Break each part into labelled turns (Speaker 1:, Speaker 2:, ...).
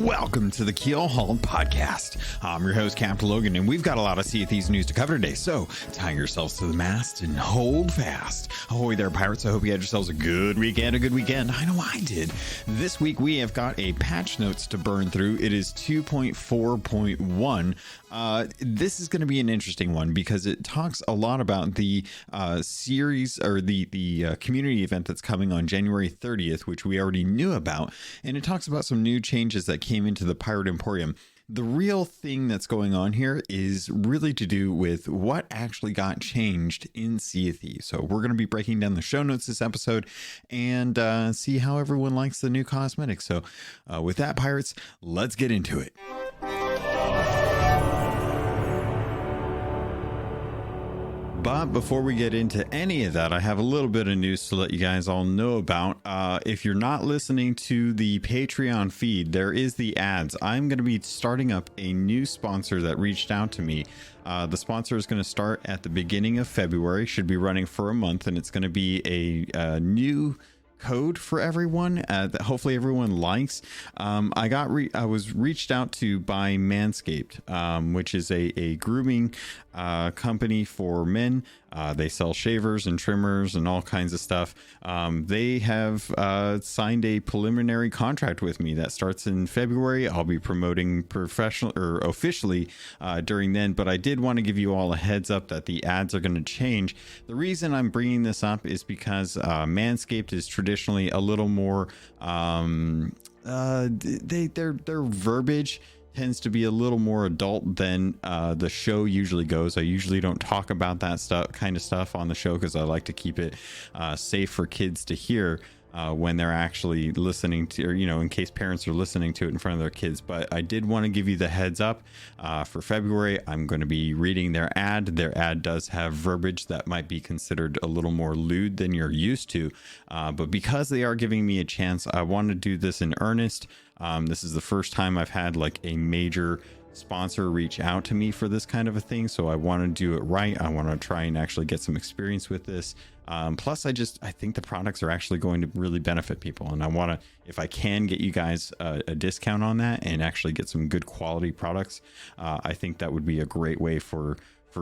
Speaker 1: Welcome to the Keelhauled podcast. I'm your host, Captain Logan, and we've got a lot of Sea of Thieves news to cover today, so tie yourselves to the mast and hold fast. Ahoy there, pirates. I hope you had yourselves a good weekend. I know I did. This week, we have got a patch notes to burn through. It is 2.4.1. This is going to be an interesting one because it talks a lot about the series or the community event that's coming on January 30th, which we already knew about, and it talks about some new changes that came into the Pirate Emporium. The real thing that's going on here is really to do with what actually got changed in Sea of Thieves. So we're going to be breaking down the show notes this episode and see how everyone likes the new cosmetics. So with that, pirates, let's get into it. But before we get into any of that, I have a little bit of news to let you guys all know about. If you're not listening to the Patreon feed, there is the ads. I'm going to be starting up a new sponsor that reached out to me. The sponsor is going to start at the beginning of February, should be running for a month, and it's going to be a new code for everyone that hopefully everyone likes. I was reached out to by Manscaped, which is a grooming company for men. They sell shavers and trimmers and all kinds of stuff. They have signed a preliminary contract with me that starts in February. I'll be promoting officially during then, but I did want to give you all a heads up that the ads are going to change. The reason I'm bringing this up is because Manscaped is traditionally a little more their verbiage tends to be a little more adult than the show usually goes. I usually don't talk about that kind of stuff on the show because I like to keep it safe for kids to hear when they're actually listening to, or, in case parents are listening to it in front of their kids. But I did want to give you the heads up for February. I'm going to be reading their ad. Their ad does have verbiage that might be considered a little more lewd than you're used to. But because they are giving me a chance, I want to do this in earnest. This is the first time I've had like a major sponsor reach out to me for this kind of a thing. So I want to do it right. I want to try and actually get some experience with this. Plus I think the products are actually going to really benefit people. And I want to, if I can get you guys a discount on that and actually get some good quality products, I think that would be a great way for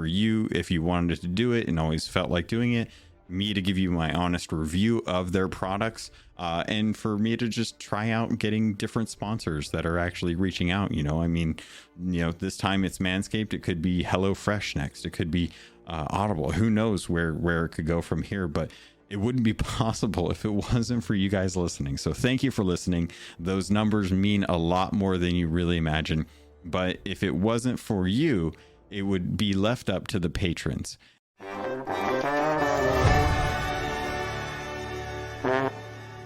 Speaker 1: you, if you wanted to do it and always felt like doing it, me to give you my honest review of their products, and for me to just try out getting different sponsors that are actually reaching out. This time it's Manscaped. It could be HelloFresh next. It could be Audible. Who knows where it could go from here, but it wouldn't be possible if it wasn't for you guys listening. So thank you for listening. Those numbers mean a lot more than you really imagine. But if it wasn't for you, it would be left up to the patrons.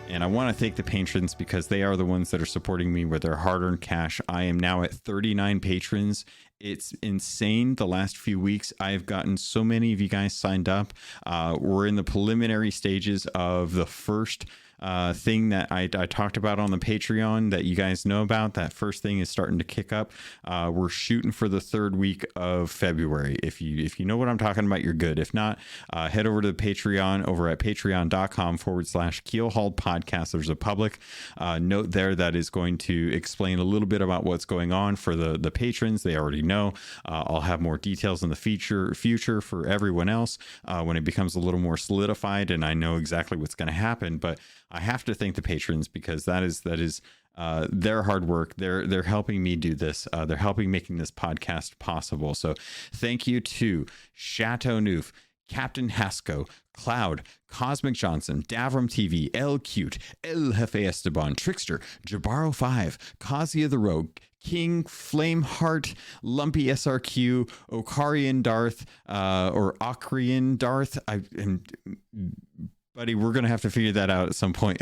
Speaker 1: And I want to thank the patrons because they are the ones that are supporting me with their hard-earned cash. I am now at 39 patrons. It's insane. The last few weeks, I've gotten so many of you guys signed up. We're in the preliminary stages of the first thing that I talked about on the Patreon that you guys know about. That first thing is starting to kick up. We're shooting for the third week of February. If you know what I'm talking about, you're good. If not, head over to the Patreon over at patreon.com/Keelhauled podcast. There's a public note there that is going to explain a little bit about what's going on for the patrons. They already know. I'll have more details in the future for everyone else when it becomes a little more solidified and I know exactly what's going to happen. But I have to thank the patrons because that is their hard work. They're helping me do this. They're helping making this podcast possible. So thank you to Chateau Neuf, Captain Hasco, Cloud, Cosmic Johnson, Davram TV, El Cute, El Jefe Esteban, Trickster, Jabaro5, Kazia the Rogue, King, Flameheart, Lumpy SRQ, Okarian Darth, or Ocrian Darth. Buddy, we're gonna have to figure that out at some point.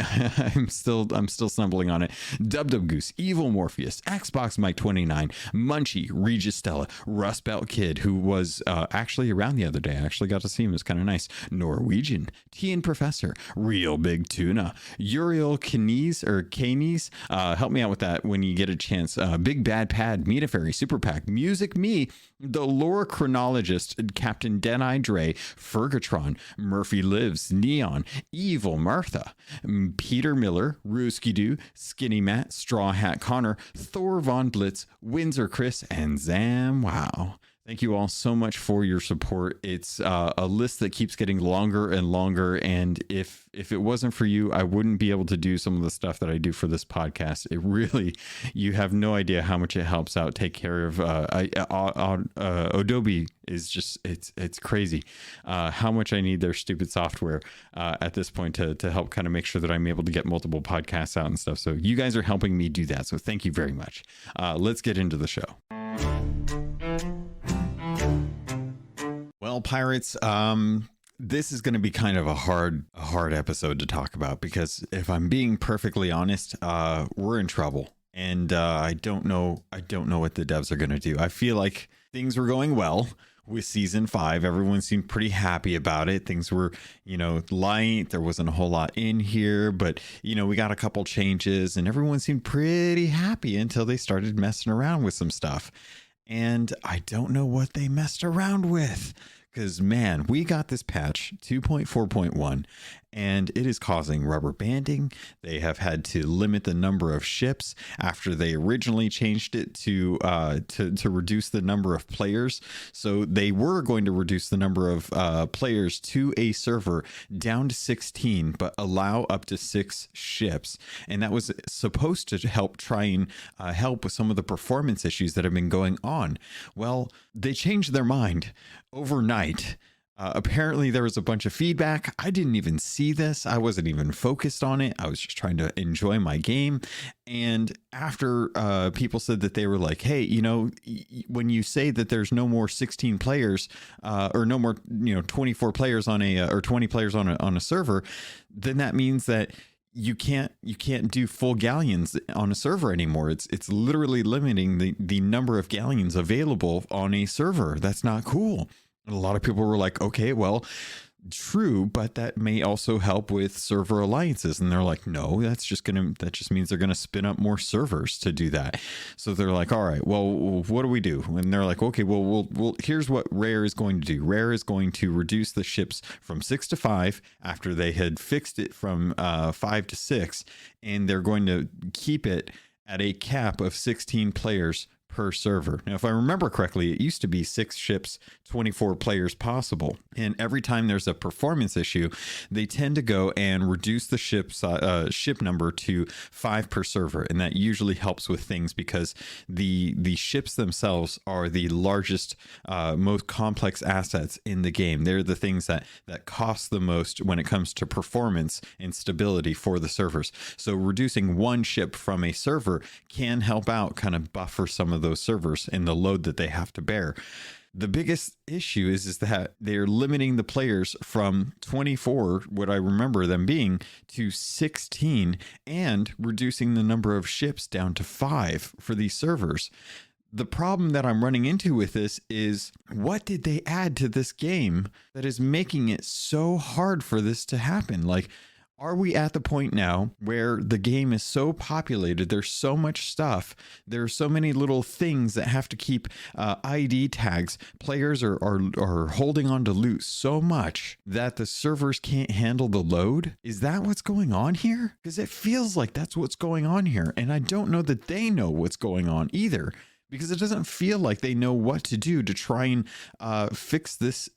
Speaker 1: I'm still stumbling on it. Dub Goose, Evil Morpheus, Xbox Mike 29, Munchie, Regis Stella, Rust Belt Kid, who was actually around the other day. I actually got to see him. It was kind of nice. Norwegian, Tien Professor, Real Big Tuna, Uriel Canes, help me out with that when you get a chance. Big Bad Pad, Meta Fairy, Super Pack, Music Me, the Lore Chronologist, Captain Denai Dre, Fergatron, Murphy Lives, Neon, Brown, Evil Martha, Peter Miller, Rooski Doo, Skinny Matt, Straw Hat Connor, Thor Von Blitz, Windsor Chris, and Zam Wow. Thank you all so much for your support. It's a list that keeps getting longer and longer. And if it wasn't for you, I wouldn't be able to do some of the stuff that I do for this podcast. It really, you have no idea how much it helps out take care of. Adobe is just, it's crazy how much I need their stupid software at this point to help kind of make sure that I'm able to get multiple podcasts out and stuff. So you guys are helping me do that. So thank you very much. Let's get into the show. Well, pirates, this is going to be kind of a hard episode to talk about, because if I'm being perfectly honest, we're in trouble, and I don't know what the devs are going to do. I feel like things were going well with season 5. Everyone seemed pretty happy about it. Things were, light. There wasn't a whole lot in here, but we got a couple changes, and everyone seemed pretty happy until they started messing around with some stuff. And I don't know what they messed around with, because, man, we got this patch 2.4.1 and it is causing rubber banding. They have had to limit the number of ships after they originally changed it to reduce the number of players. So they were going to reduce the number of players to a server down to 16, but allow up to 6 ships. And that was supposed to help try and help with some of the performance issues that have been going on. Well, they changed their mind overnight. Apparently there was a bunch of feedback. I didn't even see this. I wasn't even focused on it. I was just trying to enjoy my game. And after people said that they were like, hey, when you say that there's no more 16 players or no more 24 players on a or 20 players on a server, then that means that you can't do full galleons on a server anymore. It's literally limiting the number of galleons available on a server. That's not cool. And a lot of people were like, okay, well, true, but that may also help with server alliances. And they're like, no, that just means they're gonna spin up more servers to do that. So they're like, all right, well, what do we do? And they're like, okay, well, we'll here's what Rare is going to do. Rare is going to reduce the ships from 6 to 5 after they had fixed it from 5 to 6, and they're going to keep it at a cap of 16 players per server. Now, if I remember correctly, it used to be 6 ships, 24 players possible. And every time there's a performance issue, they tend to go and reduce the ship number to 5 per server. And that usually helps with things because the ships themselves are the largest, most complex assets in the game. They're the things that cost the most when it comes to performance and stability for the servers. So reducing one ship from a server can help out, kind of buffer some of those servers and the load that they have to bear. The biggest issue is that they're limiting the players from 24, what I remember them being, to 16, and reducing the number of ships down to 5 for these servers. The problem that I'm running into with this is, what did they add to this game that is making it so hard for this to happen? Like, are we at the point now where the game is so populated, there's so much stuff, there are so many little things that have to keep ID tags, players are holding on to loot so much that the servers can't handle the load? Is that what's going on here? Because it feels like that's what's going on here, and I don't know that they know what's going on either, because it doesn't feel like they know what to do to try and fix this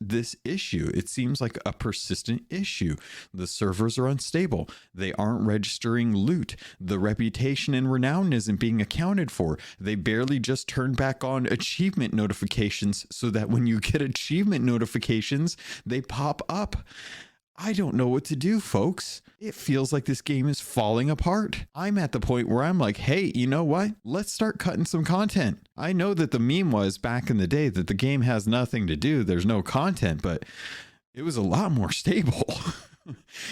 Speaker 1: issue. It seems like a persistent issue. The servers are unstable. They aren't registering loot. The reputation and renown isn't being accounted for. They barely just turn back on achievement notifications so that when you get achievement notifications, they pop up. I don't know what to do, folks. It feels like this game is falling apart. I'm at the point where I'm like, hey, you know what? Let's start cutting some content. I know that the meme was back in the day that the game has nothing to do, there's no content, but it was a lot more stable.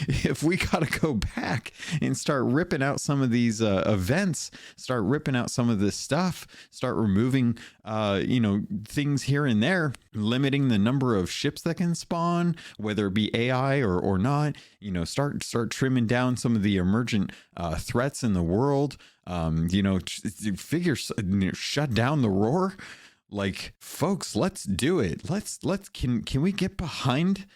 Speaker 1: If we got to go back and start ripping out some of these events, start ripping out some of this stuff, start removing, things here and there, limiting the number of ships that can spawn, whether it be AI or not, start trimming down some of the emergent threats in the world, shut down the roar. Like, folks, let's do it. Can we get behind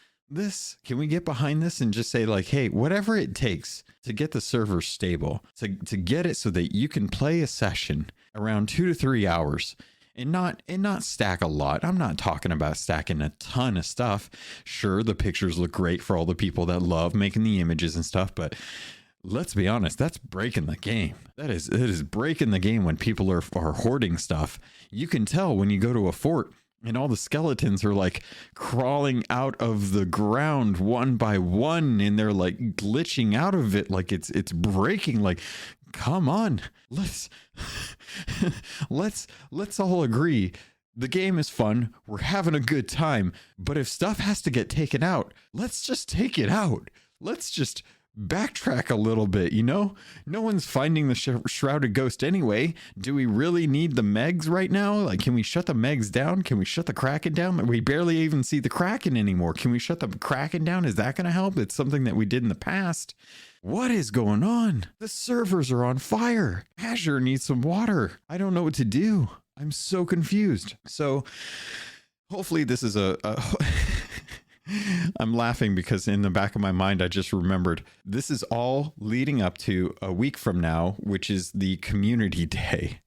Speaker 1: Can we get behind this and just say like, hey, whatever it takes to get the server stable, to get it so that you can play a session around 2 to 3 hours and not stack a lot. I'm not talking about stacking a ton of stuff. Sure, the pictures look great for all the people that love making the images and stuff, but let's be honest, that's breaking the game. It is breaking the game when people are hoarding stuff. You can tell when you go to a fort and all the skeletons are like crawling out of the ground one by one, and they're like glitching out of it like it's breaking. Like, come on, let's all agree the game is fun, we're having a good time, but if stuff has to get taken out, let's just take it out. Let's just backtrack a little bit, you know? No one's finding the shrouded ghost anyway. Do we really need the Megs right now? Like, can we shut the Megs down? Can we shut the Kraken down? We barely even see the Kraken anymore. Can we shut the Kraken down? Is that going to help? It's something that we did in the past. What is going on? The servers are on fire. Azure needs some water. I don't know what to do. I'm so confused. So hopefully this is I'm laughing because in the back of my mind, I just remembered this is all leading up to a week from now, which is the community day,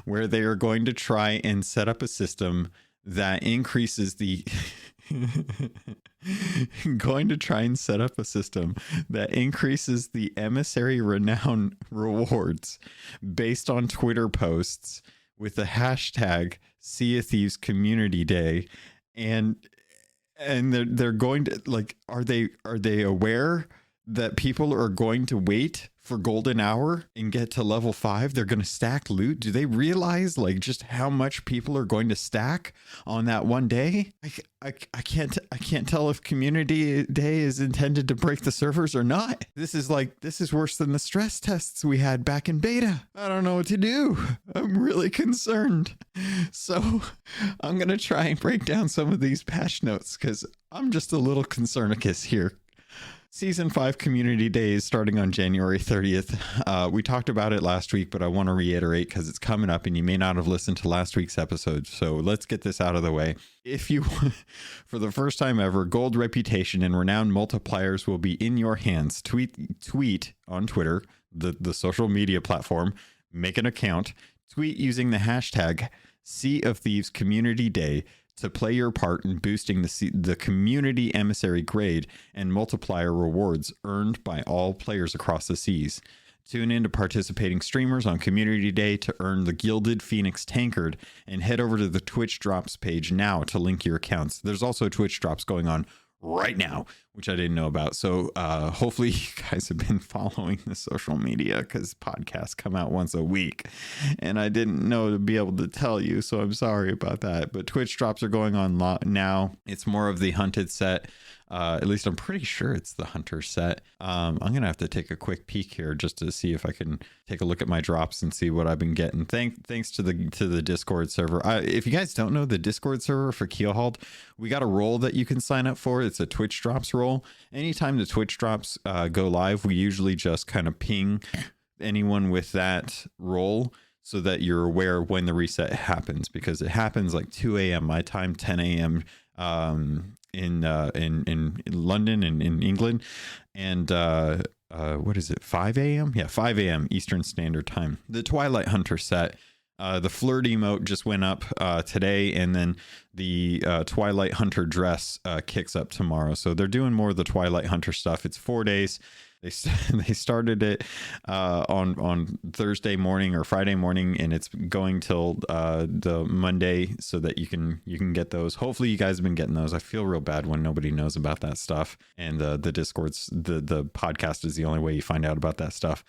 Speaker 1: where they are going to try and set up a system that increases the emissary renown rewards based on Twitter posts with the hashtag Sea of Thieves Community Day. And they're going to, like, are they aware that people are going to wait for golden hour and get to level 5? They're going to stack loot. Do they realize like just how much people are going to stack on that one day? I can't tell if community day is intended to break the servers or not. This is worse than the stress tests we had back in beta. I don't know what to do. I'm really concerned. So I'm going to try and break down some of these patch notes because I'm just a little concernicus here. Season 5 Community Day is starting on January 30th. We talked about it last week, but I want to reiterate because it's coming up and you may not have listened to last week's episode. So let's get this out of the way. If you, for the first time ever, gold reputation and renowned multipliers will be in your hands. Tweet on Twitter, the social media platform, make an account, tweet using the hashtag Sea of Thieves Community Day to play your part in boosting the community emissary grade and multiplier rewards earned by all players across the seas. Tune in to participating streamers on Community Day to earn the Gilded Phoenix Tankard, and head over to the Twitch Drops page now to link your accounts. There's also Twitch Drops going on right now, which I didn't know about. So hopefully you guys have been following the social media because podcasts come out once a week and I didn't know to be able to tell you. So I'm sorry about that. But Twitch Drops are going on now. It's more of the hunted set. At least I'm pretty sure it's the hunter set. I'm going to have to take a quick peek here just to see if I can take a look at my drops and see what I've been getting. Thanks to the Discord server. If you guys don't know the Discord server for Keelhauled, we got a role that you can sign up for. It's a Twitch Drops role. Anytime the Twitch Drops go live, we usually just kind of ping anyone with that role so that you're aware when the reset happens, because it happens like 2 a.m. my time, 10 a.m. In London and in England, and what is it, 5 a.m. 5 a.m. Eastern Standard Time. The Twilight Hunter set, the flirt emote just went up today, and then the Twilight Hunter dress kicks up tomorrow. So they're doing more of the Twilight Hunter stuff. It's 4 days. They started it on Thursday morning or Friday morning, and it's going till the Monday, so that you can get those. Hopefully you guys have been getting those. I feel real bad when nobody knows about that stuff, and the Discord's the podcast is the only way you find out about that stuff.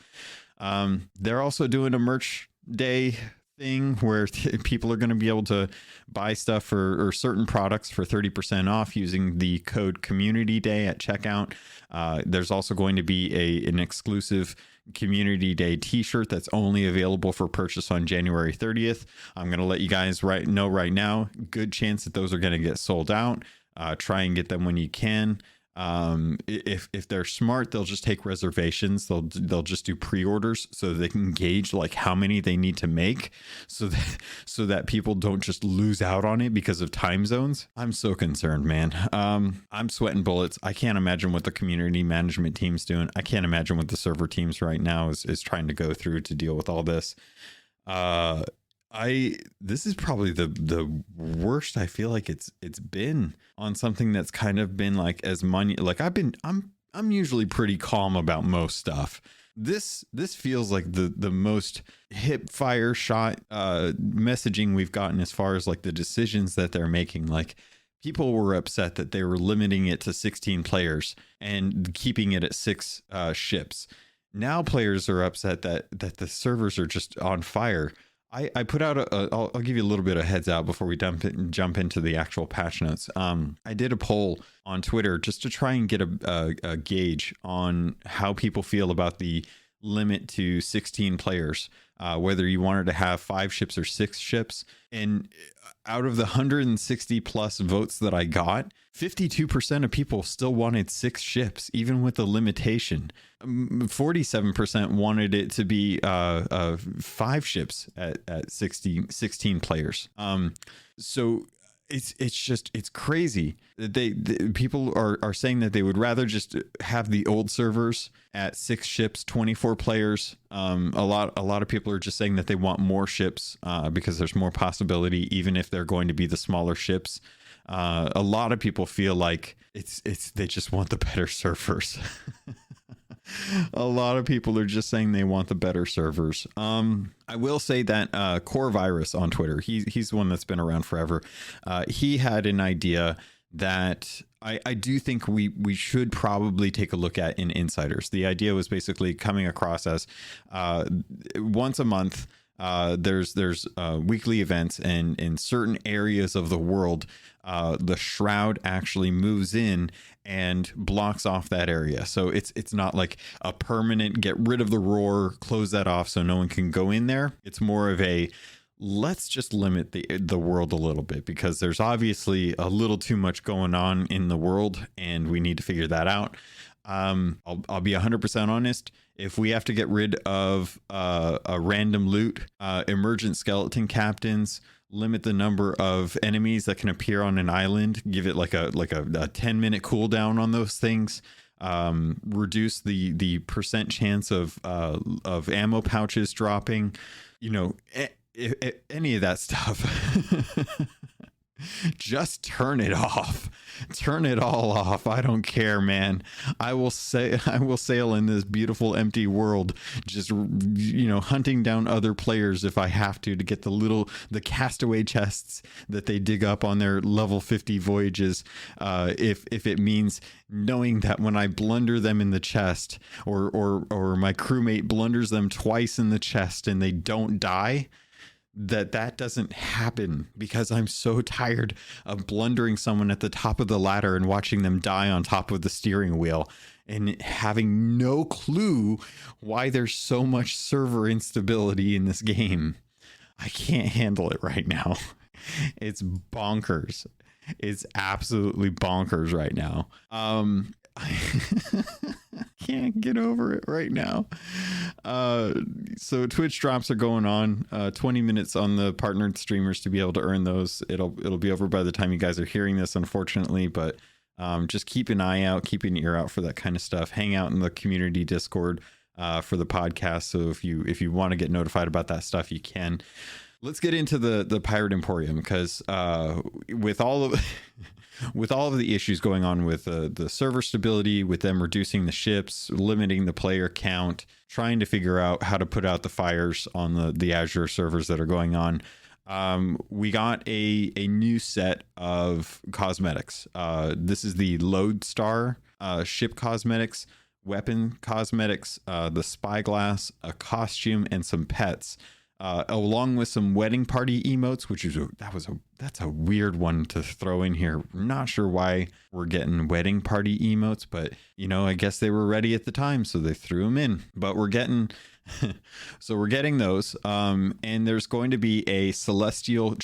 Speaker 1: They're also doing a merch day thing where people are going to be able to buy stuff or certain products for 30% off using the code Community Day at checkout. There's also going to be an exclusive Community Day t-shirt that's only available for purchase on January 30th. I'm going to let you guys know right now, good chance that those are going to get sold out. Try and get them when you can. If they're smart, they'll just take reservations. They'll just do pre-orders so they can gauge like how many they need to make, so that people don't just lose out on it because of time zones. I'm so concerned, man. I'm sweating bullets. I can't imagine what the community management team's doing. I can't imagine what the server teams right now is trying to go through to deal with all this. This is probably the worst I feel like it's been on something that's kind of been like as money. Like I'm usually pretty calm about most stuff. This feels like the most hip fire shot messaging we've gotten as far as like the decisions that they're making. Like people were upset that they were limiting it to 16 players and keeping it at 6 ships. Now players are upset that the servers are just on fire. I put out I'll give you a little bit of heads out before we jump into the actual patch notes. I did a poll on Twitter just to try and get a gauge on how people feel about the limit to 16 players, whether you wanted to have 5 ships or 6 ships. And out of the 160 plus votes that I got, 52% of people still wanted 6 ships, even with the limitation. 47% wanted it to be 5 ships at 16 players. So it's crazy. People are saying that they would rather just have the old servers at 6 ships, 24 players. A lot of people are just saying that they want more ships because there's more possibility, even if they're going to be the smaller ships. A lot of people feel like they just want the better servers. A lot of people are just saying they want the better servers. I will say that Core Virus on Twitter, he's the one that's been around forever. He had an idea that I do think we should probably take a look at in Insiders. The idea was basically coming across as once a month, there's weekly events, and in certain areas of the world, the shroud actually moves in and blocks off that area. So it's not like a permanent get rid of the roar, close that off so no one can go in there. It's more of a let's just limit the world a little bit, because there's obviously a little too much going on in the world and we need to figure that out. I'll be 100% honest. If we have to get rid of a random loot, emergent skeleton captains, limit the number of enemies that can appear on an island, give it like a 10-minute cooldown on those things, reduce the percent chance of ammo pouches dropping, any of that stuff. Just turn it off. Turn it all off. I don't care, man. I will sail in this beautiful empty world, just hunting down other players if I have to get the castaway chests that they dig up on their level 50 voyages. If it means knowing that when I blunder them in the chest, or my crewmate blunders them twice in the chest and they don't die, that doesn't happen, because I'm so tired of blundering someone at the top of the ladder and watching them die on top of the steering wheel and having no clue why there's so much server instability in this game. I can't handle it right now. It's bonkers. It's absolutely bonkers right now. I can't get over it right now. So Twitch drops are going on, 20 minutes on the partnered streamers to be able to earn those. It'll be over by the time you guys are hearing this, unfortunately, but just keep an eye out, keep an ear out for that kind of stuff. Hang out in the community Discord for the podcast. So if you want to get notified about that stuff, you can. Let's get into the Pirate Emporium, because with all of the issues going on with the server stability, with them reducing the ships, limiting the player count, trying to figure out how to put out the fires on the Azure servers that are going on, we got a new set of cosmetics. This is the Lodestar ship cosmetics, weapon cosmetics, the spyglass, a costume, and some pets. Along with some wedding party emotes, that's a weird one to throw in here. Not sure why we're getting wedding party emotes, but I guess they were ready at the time, so they threw them in. But we're getting So we're getting those. And there's going to be a Celestial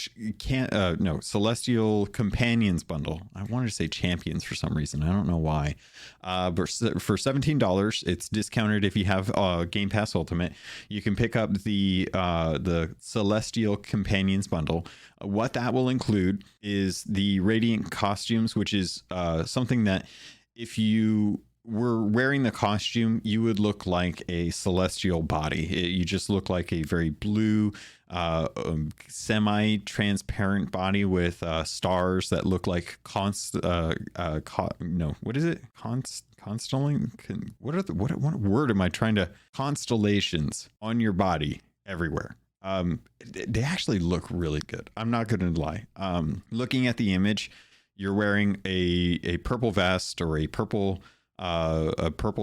Speaker 1: Celestial Companions bundle. I wanted to say Champions for some reason. I don't know why. But for $17, it's discounted if you have Game Pass Ultimate. You can pick up the Celestial Companions bundle. What that will include is the Radiant costumes, which is something that if you were wearing the costume, you would look like a celestial body. You just look like a very blue, semi-transparent body with stars that look like what is it? What word am I trying to? Constellations on your body everywhere. They actually look really good. I'm not going to lie. Looking at the image, you're wearing a purple vest or a purple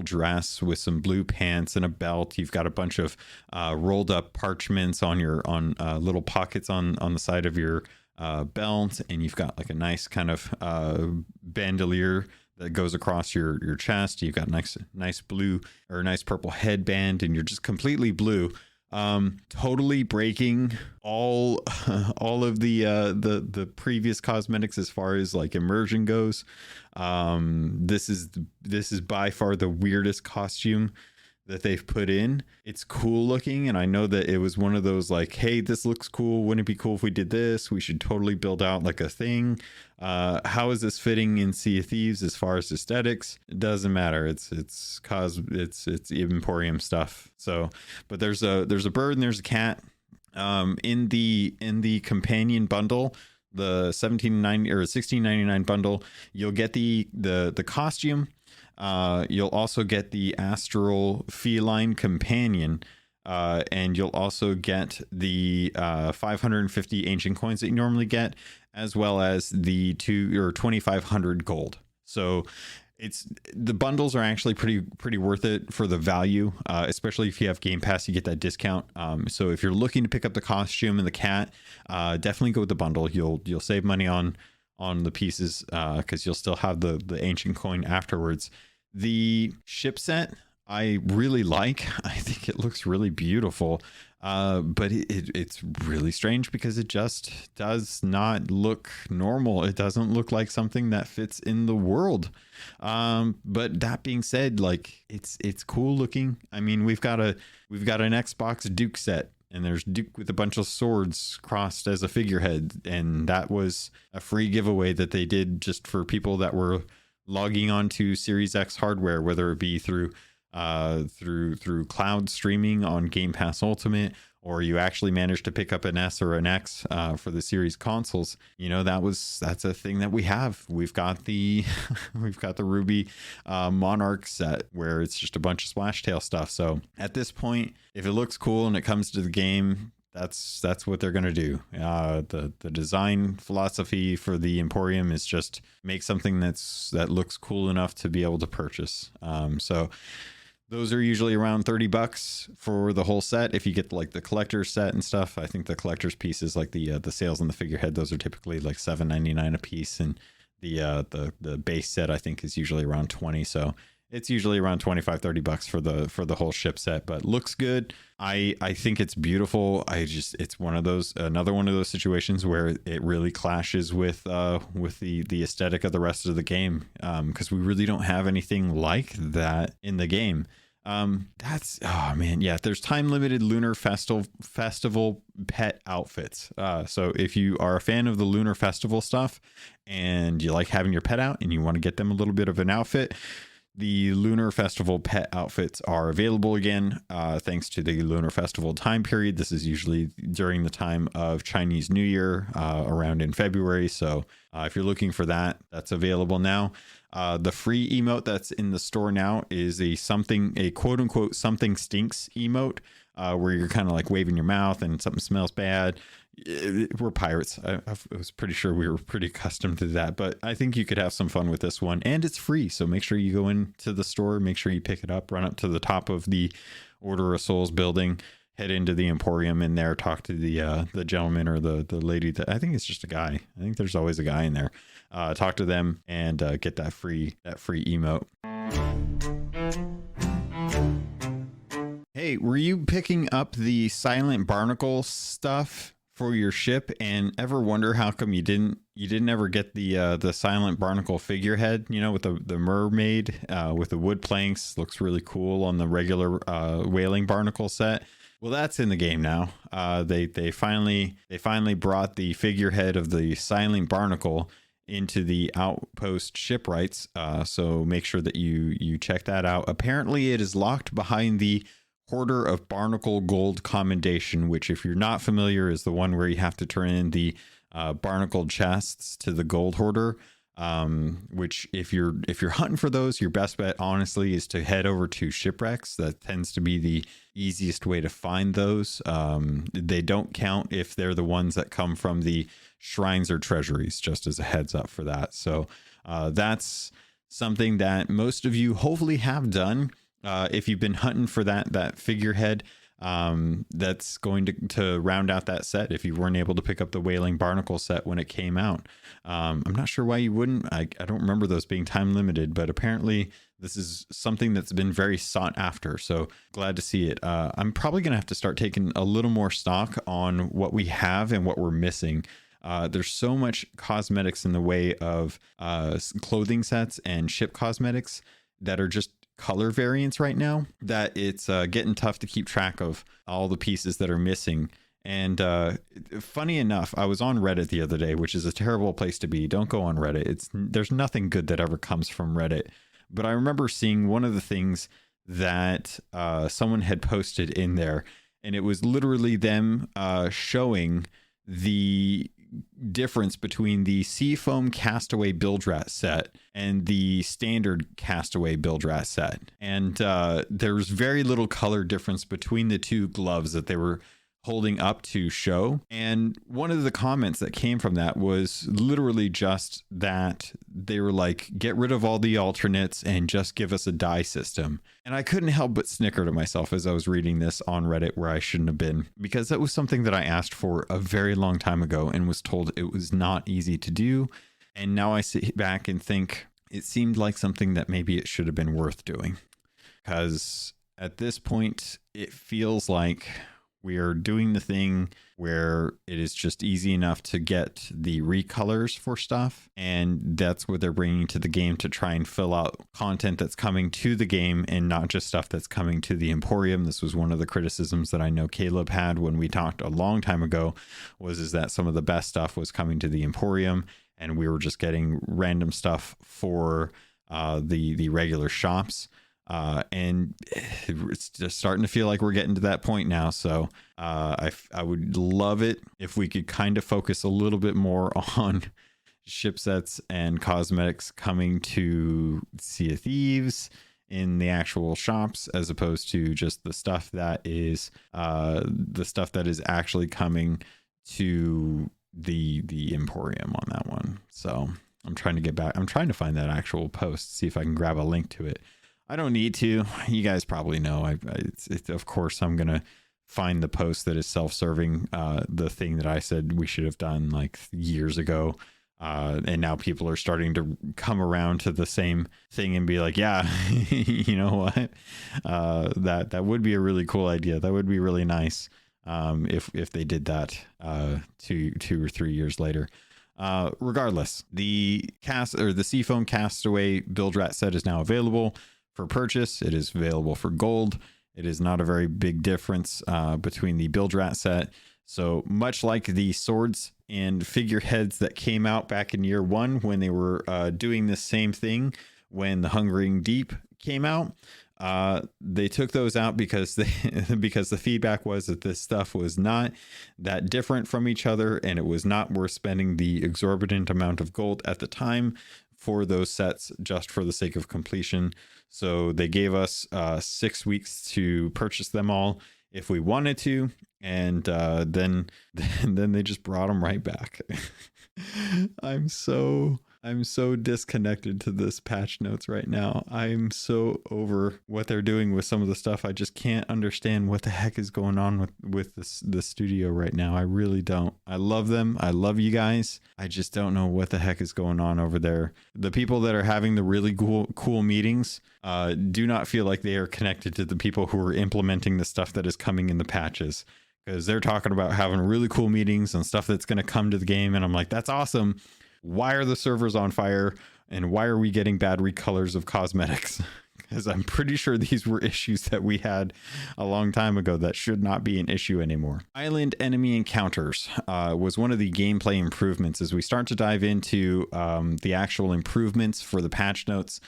Speaker 1: dress with some blue pants and a belt. You've got a bunch of rolled up parchments on little pockets on the side of your belt, and you've got like a nice kind of bandolier that goes across your chest. You've got nice blue or nice purple headband, and you're just completely blue. Totally breaking all of the previous cosmetics as far as like immersion goes. This is by far the weirdest costume that they've put in. It's cool looking, and I know that it was one of those like, hey, this looks cool, wouldn't it be cool if we did this? We should totally build out like a thing. How is this fitting in Sea of Thieves as far as aesthetics? It doesn't matter. It's Emporium stuff. So, but there's a bird and there's a cat. In the companion bundle, the $17.90 or $16.99 bundle, you'll get the costume. You'll also get the astral feline companion, and you'll also get the 550 ancient coins that you normally get, as well as the 2,500 gold. So the bundles are actually pretty worth it for the value, especially if you have Game Pass. You get that discount. So if you're looking to pick up the costume and the cat, definitely go with the bundle. You'll save money on the pieces, because you'll still have the ancient coin afterwards. The ship set I really like. I think it looks really beautiful, but it's really strange because it just does not look normal. It doesn't look like something that fits in the world. But that being said, like it's cool looking. I mean, we've got an Xbox Duke set, and there's Duke with a bunch of swords crossed as a figurehead, and that was a free giveaway that they did just for people that were logging onto Series X hardware, whether it be through cloud streaming on Game Pass Ultimate, or you actually managed to pick up an S or an X for the series consoles. You know, that's a thing that we have. We've got the Ruby Monarch set where it's just a bunch of Splashtail stuff. So at this point, if it looks cool and it comes to the game, that's what they're going to do. The design philosophy for the Emporium is just make something that looks cool enough to be able to purchase. So those are usually around $30 for the whole set. If you get like the collector's set and stuff, I think the collector's pieces like the sails and the figurehead, those are typically like $7.99 a piece, and the base set I think is usually around $20. So it's usually around $25-$30 for the whole ship set, but looks good. I think it's beautiful. It's another one of those situations where it really clashes with the aesthetic of the rest of the game, because we really don't have anything like that in the game. There's time limited Lunar Festival pet outfits. So if you are a fan of the Lunar Festival stuff and you like having your pet out and you want to get them a little bit of an outfit, the Lunar Festival pet outfits are available again, thanks to the Lunar Festival time period. This is usually during the time of Chinese New Year, around in February. So if you're looking for that, that's available now. The free emote that's in the store now is a quote unquote something stinks emote, where you're kind of like waving your mouth and something smells bad. We're pirates. I was pretty sure we were pretty accustomed to that, but I think you could have some fun with this one, and it's free. So make sure you go into the store, make sure you pick it up, run up to the top of the Order of Souls building, head into the Emporium in there, talk to the gentleman or the lady that I think it's just a guy. I think there's always a guy in there. Talk to them and get that free emote. Hey, Hey, were you picking up the silent barnacle stuff for your ship, and ever wonder how come you didn't ever get the silent barnacle figurehead, with the mermaid with the wood planks? Looks really cool on the regular whaling barnacle set. Well, that's in the game now. They finally brought the figurehead of the silent barnacle into the outpost shipwrights. So make sure that you check that out. Apparently, it is locked behind the Hoarder of Barnacle Gold Commendation, which, if you're not familiar, is the one where you have to turn in the barnacle chests to the gold hoarder. Which, if you're hunting for those, your best bet, honestly, is to head over to shipwrecks. That tends to be the easiest way to find those. They don't count if they're the ones that come from the shrines or treasuries, just as a heads up for that. So that's something that most of you hopefully have done. If you've been hunting for that figurehead, that's going to round out that set. If you weren't able to pick up the whaling barnacle set when it came out, I'm not sure why you wouldn't. I don't remember those being time limited, but apparently this is something that's been very sought after. So glad to see it. I'm probably going to have to start taking a little more stock on what we have and what we're missing. There's so much cosmetics in the way of clothing sets and ship cosmetics that are just color variants right now that it's getting tough to keep track of all the pieces that are missing. And funny enough, I was on Reddit the other day, which is a terrible place to be. Don't go on Reddit. There's nothing good that ever comes from Reddit. But I remember seeing one of the things that someone had posted in there, and it was literally them showing the difference between the Seafoam Castaway Bilge Rat set and the standard Castaway Bilge Rat set. And there's very little color difference between the two gloves that they were holding up to show. And one of the comments that came from that was literally just that they were like, get rid of all the alternates and just give us a dye system. And I couldn't help but snicker to myself as I was reading this on Reddit, where I shouldn't have been, because that was something that I asked for a very long time ago and was told it was not easy to do. And now I sit back and think it seemed like something that maybe it should have been worth doing, because at this point it feels like we are doing the thing where it is just easy enough to get the recolors for stuff. And that's what they're bringing to the game to try and fill out content that's coming to the game and not just stuff that's coming to the Emporium. This was one of the criticisms that I know Caleb had when we talked a long time ago, is that some of the best stuff was coming to the Emporium and we were just getting random stuff for the regular shops. And it's just starting to feel like we're getting to that point now. So I would love it if we could kind of focus a little bit more on ship sets and cosmetics coming to Sea of Thieves in the actual shops, as opposed to just the stuff that is actually coming to the Emporium on that one. So I'm trying to find that actual post, see if I can grab a link to it. I don't need to. You guys probably know. Of course, I'm going to find the post that is self-serving, the thing that I said we should have done like years ago. And now people are starting to come around to the same thing and be like, yeah, you know what? That would be a really cool idea. That would be really nice if they did that 2 or 3 years later. Regardless, the Seafoam Castaway Bilge Rat set is now available for purchase. It is available for gold. It is not a very big difference between the Bilge Rat set. So much like the swords and figureheads that came out back in year one, when they were doing the same thing when the Hungering Deep came out, they took those out because the feedback was that this stuff was not that different from each other, and it was not worth spending the exorbitant amount of gold at the time for those sets just for the sake of completion. So they gave us 6 weeks to purchase them all if we wanted to, and then they just brought them right back. I'm so I'm so disconnected to this patch notes right now. I'm so over what they're doing with some of the stuff. I just can't understand what the heck is going on with the studio right now. I really don't. I love them. I love you guys. I just don't know what the heck is going on over there. The people that are having the really cool meetings do not feel like they are connected to the people who are implementing the stuff that is coming in the patches, because they're talking about having really cool meetings and stuff that's going to come to the game. And I'm like, that's awesome. Why are the servers on fire, and why are we getting bad recolors of cosmetics? Because I'm pretty sure these were issues that we had a long time ago that should not be an issue anymore. Island enemy encounters was one of the gameplay improvements. As we start to dive into the actual improvements for the patch notes,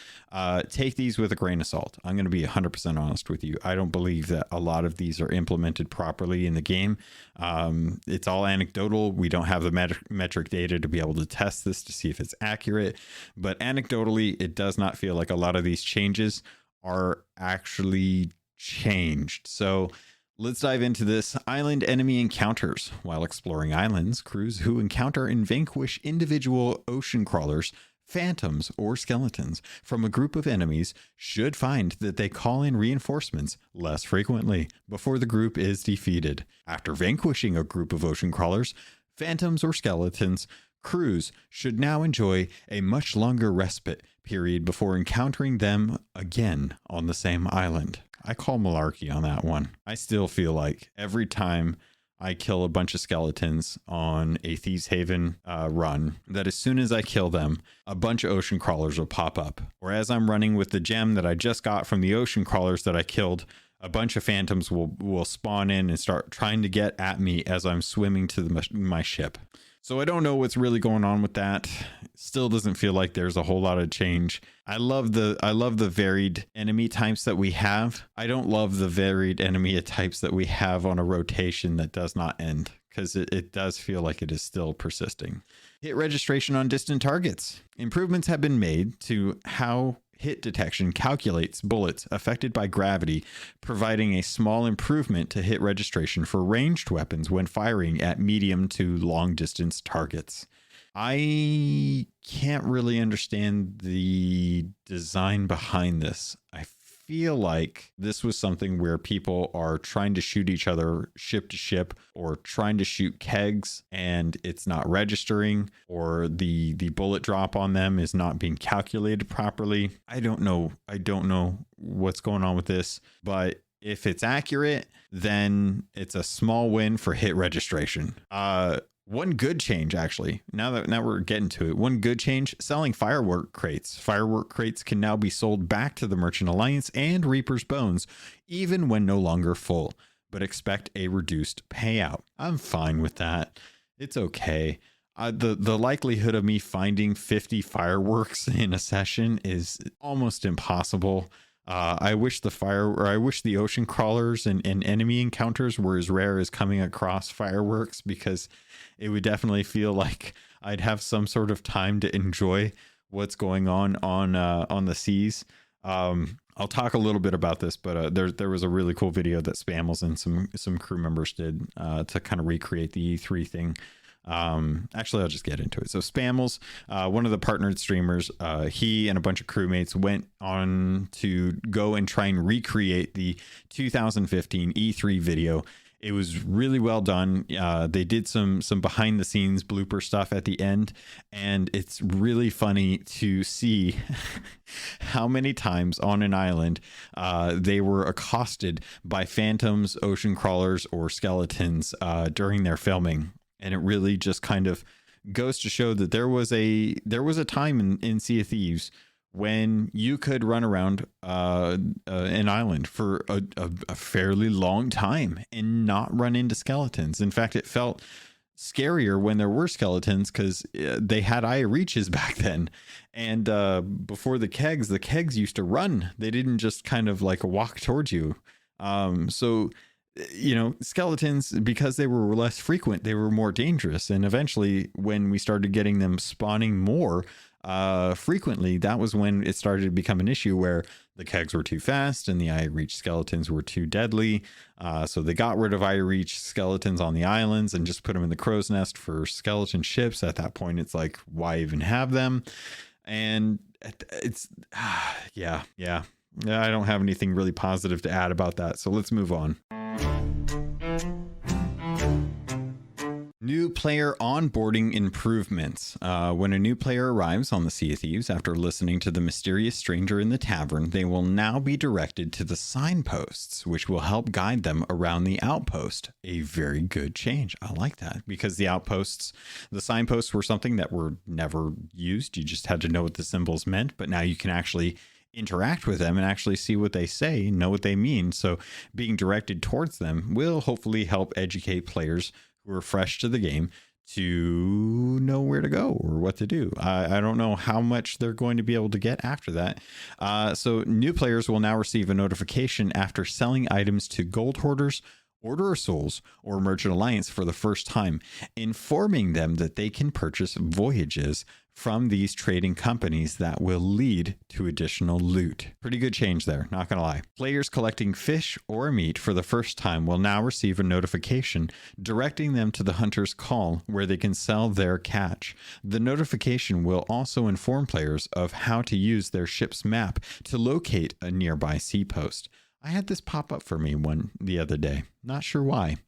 Speaker 1: take these with a grain of salt. I'm going to be 100% honest with you. I don't believe that a lot of these are implemented properly in the game. It's all anecdotal. We don't have the metric data to be able to test this to see if it's accurate, but anecdotally, it does not feel like a lot of these changes are actually changed. So let's dive into this. Island enemy encounters. While exploring islands, crews who encounter and vanquish individual ocean crawlers, phantoms, or skeletons from a group of enemies should find that they call in reinforcements less frequently before the group is defeated. After vanquishing a group of ocean crawlers, phantoms, or skeletons, crews should now enjoy a much longer respite period before encountering them again on the same island. I call malarkey on that one. I still feel like every time I kill a bunch of skeletons on a Thieves Haven run, that as soon as I kill them, a bunch of ocean crawlers will pop up. Or as I'm running with the gem that I just got from the ocean crawlers that I killed, a bunch of phantoms will spawn in and start trying to get at me as I'm swimming to my ship. So I don't know what's really going on with that. Still doesn't feel like there's a whole lot of change. I love the varied enemy types that we have. I don't love the varied enemy types that we have on a rotation that does not end, because it does feel like it is still persisting. Hit registration on distant targets. Improvements have been made to how hit detection calculates bullets affected by gravity, providing a small improvement to hit registration for ranged weapons when firing at medium to long distance targets. I can't really understand the design behind this. I feel like this was something where people are trying to shoot each other ship to ship, or trying to shoot kegs and it's not registering, or the bullet drop on them is not being calculated properly. I don't know what's going on with this, but if it's accurate, then it's a small win for hit registration. One good change, actually, now we're getting to it. One good change, selling firework crates. Firework crates can now be sold back to the Merchant Alliance and Reaper's Bones, even when no longer full, but expect a reduced payout. I'm fine with that. It's okay. The likelihood of me finding 50 fireworks in a session is almost impossible. I wish the ocean crawlers and enemy encounters were as rare as coming across fireworks, because it would definitely feel like I'd have some sort of time to enjoy what's going on the seas. I'll talk a little bit about this, but there was a really cool video that Spamels and some crew members did to kind of recreate the E3 thing. Actually, I'll just get into it. So Spamels, one of the partnered streamers, he and a bunch of crewmates went on to go and try and recreate the 2015 E3 video. It was really well done. They did some behind the scenes blooper stuff at the end, and it's really funny to see how many times on an island they were accosted by phantoms, ocean crawlers, or skeletons during their filming. And it really just kind of goes to show that there was a time in Sea of Thieves when you could run around an island for a fairly long time and not run into skeletons. In fact, it felt scarier when there were skeletons, because they had eye reaches back then. And before the kegs used to run. They didn't just kind of like walk towards you. So skeletons, because they were less frequent, they were more dangerous. And eventually, when we started getting them spawning more frequently, that was when it started to become an issue, where the kegs were too fast and the iReach skeletons were too deadly. So they got rid of iReach skeletons on the islands and just put them in the crow's nest for skeleton ships. At that point, it's like, why even have them? And it's, yeah. I don't have anything really positive to add about that. So let's move on. New player onboarding improvements. When a new player arrives on the Sea of Thieves after listening to the mysterious stranger in the tavern, they will now be directed to the signposts, which will help guide them around the outpost. A very good change. I like that, because the signposts were something that were never used. You just had to know what the symbols meant, but now you can actually interact with them and actually see what they say, know what they mean. So being directed towards them will hopefully help educate players who are fresh to the game to know where to go or what to do. I don't know how much they're going to be able to get after that. So new players will now receive a notification after selling items to gold hoarders, Order of Souls, or Merchant Alliance for the first time, informing them that they can purchase voyages from these trading companies that will lead to additional loot. Pretty good change there, not gonna lie. Players collecting fish or meat for the first time will now receive a notification directing them to the Hunter's Call, where they can sell their catch. The notification will also inform players of how to use their ship's map to locate a nearby sea post. I had this pop up for me the other day. Not sure why,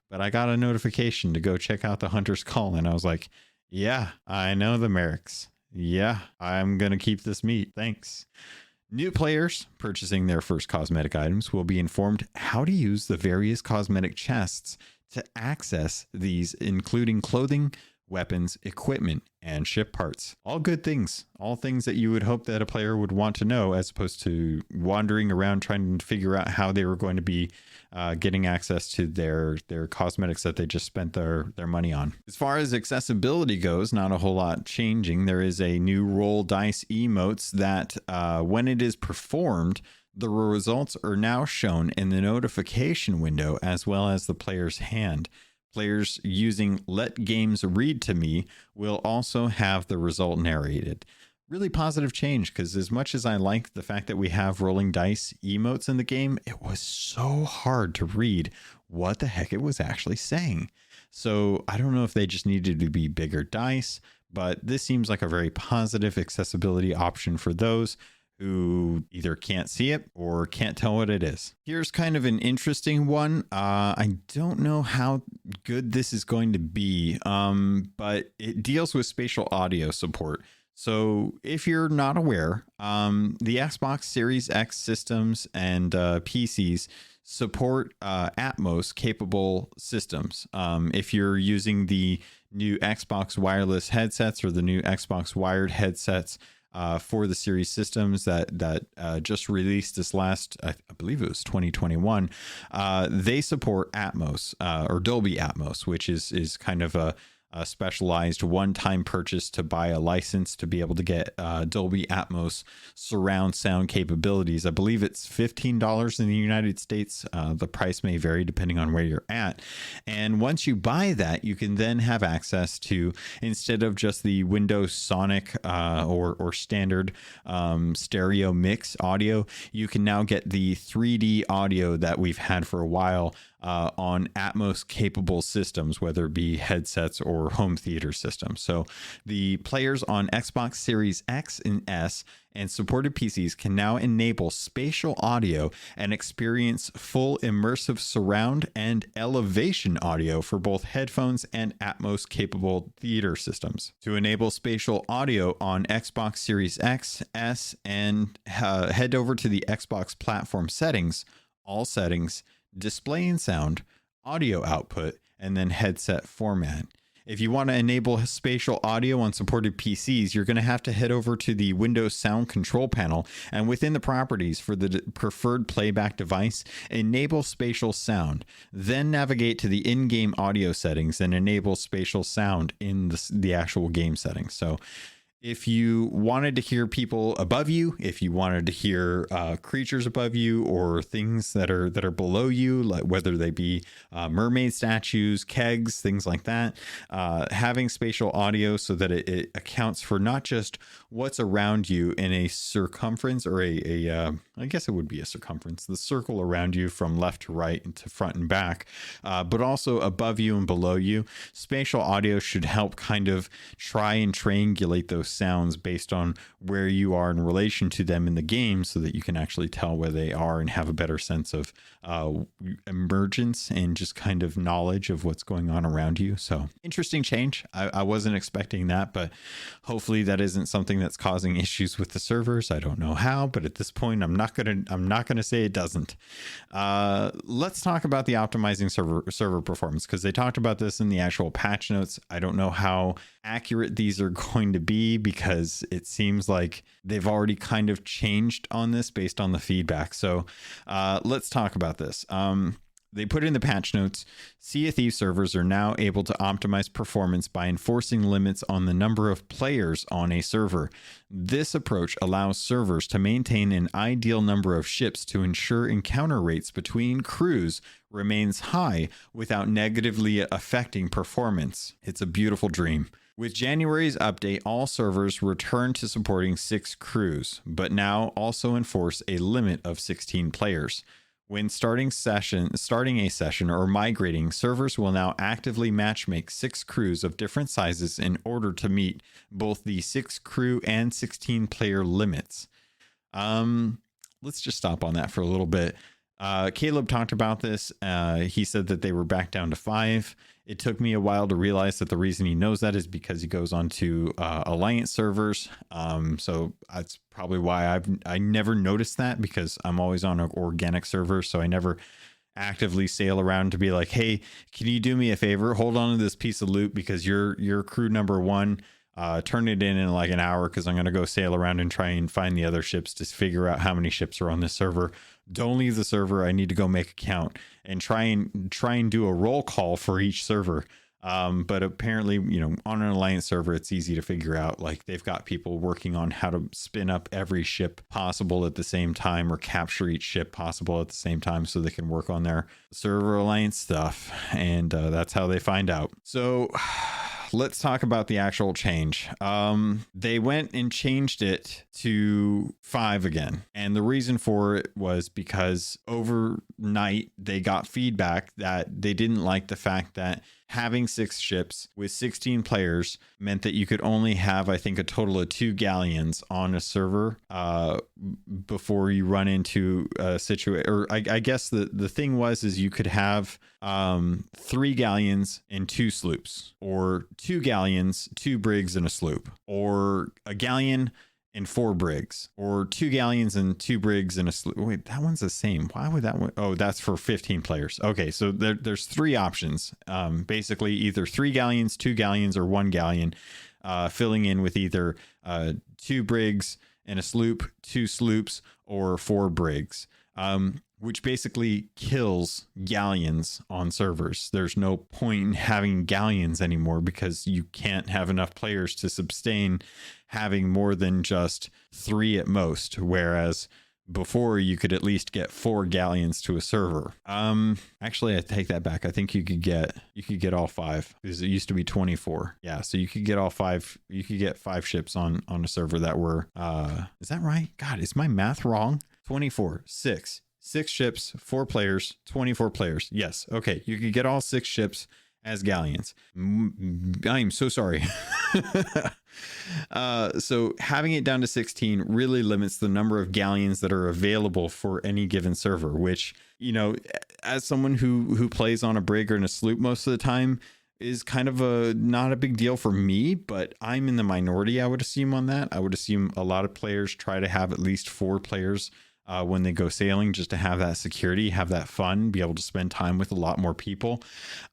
Speaker 1: but I got a notification to go check out the Hunter's Call, and I was like, yeah, I know the Merrics. Yeah, I'm going to keep this meat. Thanks. New players purchasing their first cosmetic items will be informed how to use the various cosmetic chests to access these, including clothing, weapons, equipment, and ship parts. All good things. All things that you would hope that a player would want to know, as opposed to wandering around trying to figure out how they were going to be getting access to their cosmetics that they just spent their money on. As far as accessibility goes, not a whole lot changing. There is a new roll dice emotes that when it is performed, the results are now shown in the notification window as well as the player's hand. Players using Let Games Read to Me will also have the result narrated. Really positive change, because as much as I like the fact that we have rolling dice emotes in the game, it was so hard to read what the heck it was actually saying. So I don't know if they just needed to be bigger dice, but this seems like a very positive accessibility option for those who either can't see it or can't tell what it is. Here's kind of an interesting one. I don't know how good this is going to be, but it deals with spatial audio support. So if you're not aware, the Xbox Series X systems and PCs support Atmos capable systems. If you're using the new Xbox wireless headsets or the new Xbox wired headsets, for the series systems that just released this last, I believe it was 2021, they support Atmos or Dolby Atmos, which is kind of a specialized one-time purchase to buy a license to be able to get Dolby Atmos surround sound capabilities. I believe it's $15 in the United States. The price may vary depending on where you're at. And once you buy that, you can then have access to, instead of just the Windows Sonic or standard stereo mix audio, you can now get the 3D audio that we've had for a while on Atmos capable systems, whether it be headsets or home theater systems. So the players on Xbox Series X and S and supported PCs can now enable spatial audio and experience full immersive surround and elevation audio for both headphones and Atmos capable theater systems. To enable spatial audio on Xbox Series X, S, and head over to the Xbox platform settings, all settings, display and sound, audio output, and then headset format. If you want to enable spatial audio on supported PCs, you're going to have to head over to the Windows Sound Control panel, and within the properties for the preferred playback device, enable spatial sound. Then navigate to the in-game audio settings and enable spatial sound in the actual game settings. So If you wanted to hear people above you, if you wanted to hear creatures above you or things that are below you, like whether they be mermaid statues, kegs, things like that, having spatial audio so that it accounts for not just what's around you in a circumference or I guess it would be a circumference, the circle around you from left to right and to front and back, but also above you and below you. Spatial audio should help kind of try and triangulate those sounds based on where you are in relation to them in the game so that you can actually tell where they are and have a better sense of emergence and just kind of knowledge of what's going on around you. So interesting change. I wasn't expecting that, but hopefully that isn't something that's causing issues with the servers. I don't know how, but at this point I'm not gonna say it doesn't. Let's talk about the optimizing server performance, because they talked about this in the actual patch notes. I don't know how accurate these are going to be, because it seems like they've already kind of changed on this based on the feedback. So let's talk about this. They put in the patch notes, Sea of Thieves servers are now able to optimize performance by enforcing limits on the number of players on a server. This approach allows servers to maintain an ideal number of ships to ensure encounter rates between crews remains high without negatively affecting performance. It's a beautiful dream. With January's update, all servers return to supporting 6 crews, but now also enforce a limit of 16 players. When starting a session or migrating, servers will now actively matchmake 6 crews of different sizes in order to meet both the 6 crew and 16 player limits. Let's just stop on that for a little bit. Caleb talked about this. He said that they were back down to 5. It took me a while to realize that the reason he knows that is because he goes on to Alliance servers. So that's probably why I never noticed that, because I'm always on an organic server. So I never actively sail around to be like, hey, can you do me a favor? Hold on to this piece of loot because you're crew number 1. Turn it in like an hour, because I'm going to go sail around and try and find the other ships to figure out how many ships are on this server. Don't leave the server. I need to go make a count and try and do a roll call for each server. But apparently, on an Alliance server, it's easy to figure out. Like, they've got people working on how to spin up every ship possible at the same time, or capture each ship possible at the same time, so they can work on their server Alliance stuff. And that's how they find out. So let's talk about the actual change. They went and changed it to 5 again. And the reason for it was because overnight they got feedback that they didn't like the fact that having 6 ships with 16 players meant that you could only have, I think, a total of 2 galleons on a server before you run into a situation. Or I guess the thing is you could have 3 galleons and 2 sloops, or 2 galleons, 2 brigs and a sloop, or a galleon and 4 brigs, or 2 galleons and 2 brigs and a sloop. Wait, that one's the same. Why would that one? Oh, that's for 15 players. Okay, so there's 3 options. Basically, either 3 galleons, 2 galleons, or 1 galleon, filling in with either 2 brigs and a sloop, 2 sloops, or 4 brigs. Which basically kills galleons on servers. There's no point in having galleons anymore, because you can't have enough players to sustain having more than just 3 at most. Whereas before, you could at least get 4 galleons to a server. Actually, I take that back. I think you could get all 5, because it used to be 24. Yeah, so you could get all 5. You could get 5 ships on a server that were is that right? God, is my math wrong? 24, 6 ships, 4 players, 24 players. Yes. Okay. You could get all 6 ships as galleons. I'm so sorry. So having it down to 16 really limits the number of galleons that are available for any given server, which, as someone who plays on a brig or in a sloop most of the time, is kind of not a big deal for me, but I'm in the minority, I would assume, on that. I would assume a lot of players try to have at least 4 players when they go sailing, just to have that security, have that fun, be able to spend time with a lot more people.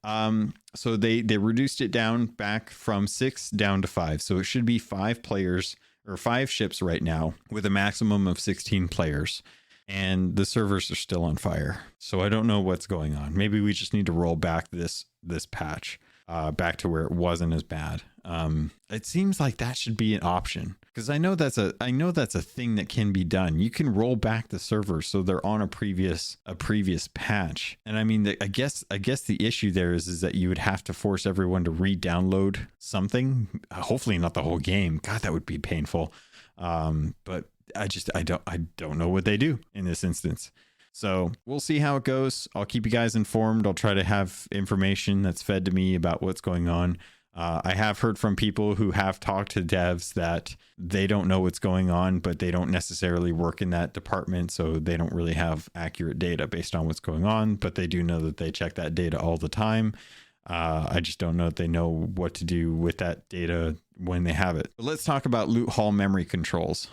Speaker 1: So they reduced it down back from 6 down to 5. So it should be 5 players, or 5 ships right now, with a maximum of 16 players. And the servers are still on fire. So I don't know what's going on. Maybe we just need to roll back this patch. back to where it wasn't as bad. It seems like that should be an option, because I know that's a thing that can be done. You can roll back the servers so they're on a previous patch. And I mean, I guess the issue there is that you would have to force everyone to re-download something. Hopefully not the whole game. God, that would be painful. But I don't know what they do in this instance. So we'll see how it goes. I'll keep you guys informed. I'll try to have information that's fed to me about what's going on. I have heard from people who have talked to devs that they don't know what's going on, but they don't necessarily work in that department, so they don't really have accurate data based on what's going on, but they do know that they check that data all the time. I just don't know if they know what to do with that data when they have it. But let's talk about loot haul memory controls.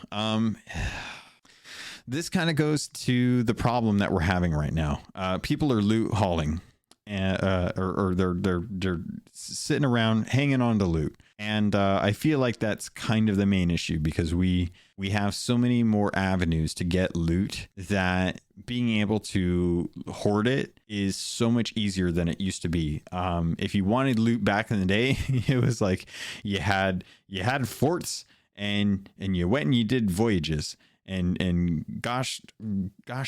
Speaker 1: This kind of goes to the problem that we're having right now. People are loot hauling, or they're sitting around hanging on to loot, and I feel like that's kind of the main issue, because we have so many more avenues to get loot that being able to hoard it is so much easier than it used to be. If you wanted loot back in the day, it was like you had forts, and you went and you did voyages. And gosh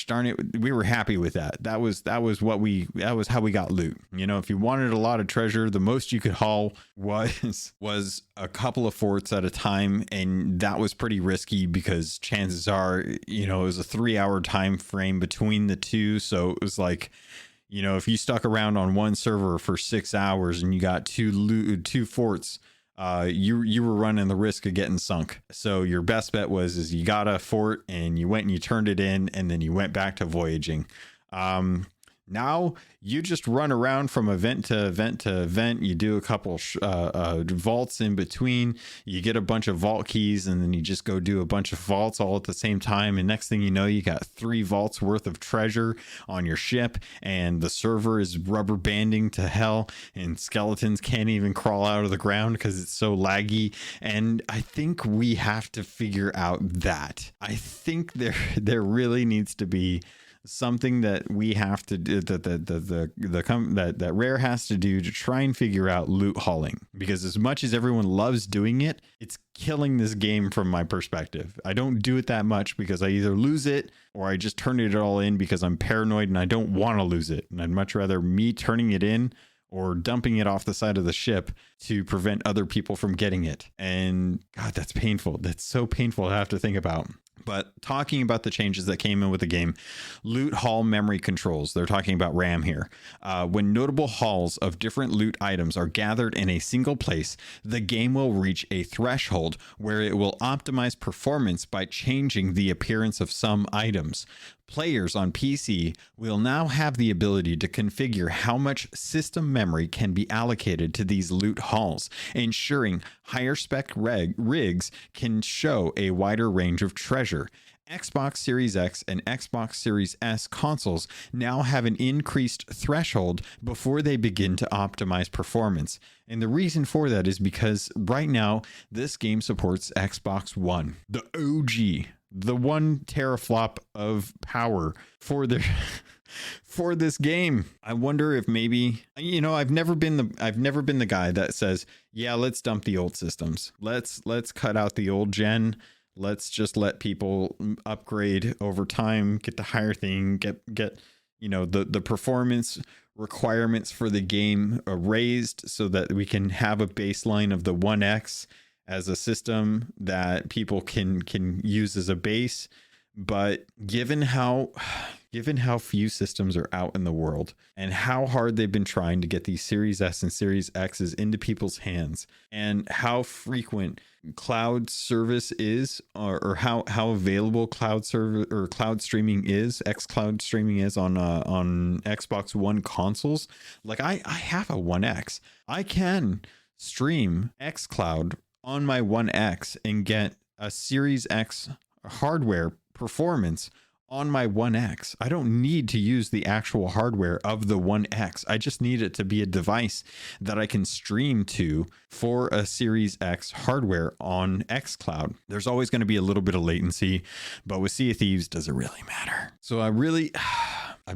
Speaker 1: darn it, we were happy with that. That was how we got loot. You know, if you wanted a lot of treasure, the most you could haul was a couple of forts at a time, and that was pretty risky, because chances are, you know, it was a 3-hour time frame between the two. So it was like, you know, if you stuck around on one server for 6 hours and you got two forts, you were running the risk of getting sunk. So your best bet is you got a fort and you went and you turned it in, and then you went back to voyaging. Now you just run around from event to event to event. You do a couple vaults in between. You get a bunch of vault keys, and then you just go do a bunch of vaults all at the same time. And next thing you know, you got 3 vaults worth of treasure on your ship, and the server is rubber banding to hell, and skeletons can't even crawl out of the ground because it's so laggy. And I think we have to figure out that. I think there really needs to be something that we have to do, that Rare has to do to try and figure out loot hauling, because as much as everyone loves doing it, it's killing this game from my perspective. I don't do it that much because I either lose it or I just turn it all in because I'm paranoid and I don't want to lose it, and I'd much rather me turning it in or dumping it off the side of the ship to prevent other people from getting it. And God, that's painful. That's so painful to have to think about. But talking about the changes that came in with the game, loot haul memory controls, they're talking about RAM here. When notable hauls of different loot items are gathered in a single place, the game will reach a threshold where it will optimize performance by changing the appearance of some items. Players on PC will now have the ability to configure how much system memory can be allocated to these loot hauls, ensuring higher spec rigs can show a wider range of treasure. Xbox Series X and Xbox Series S consoles now have an increased threshold before they begin to optimize performance. And the reason for that is because right now, this game supports Xbox One, the OG. The 1 teraflop of power for this game. I wonder if maybe, you know, I've never been the guy that says, yeah, let's dump the old systems. Let's cut out the old gen. Let's just let people upgrade over time, get the higher thing, get you know, the performance requirements for the game raised so that we can have a baseline of the 1X as a system that people can use as a base. But given how few systems are out in the world, and how hard they've been trying to get these Series S and Series X's into people's hands, and how frequent cloud service is, or how available cloud server or cloud streaming is, xCloud streaming is on Xbox One consoles. Like I have a One X. I can stream xCloud on my One X and get a Series X hardware performance on my 1X. I don't need to use the actual hardware of the 1X. I just need it to be a device that I can stream to for a Series X hardware on xCloud. There's always going to be a little bit of latency, but with Sea of Thieves, does it really matter? So I've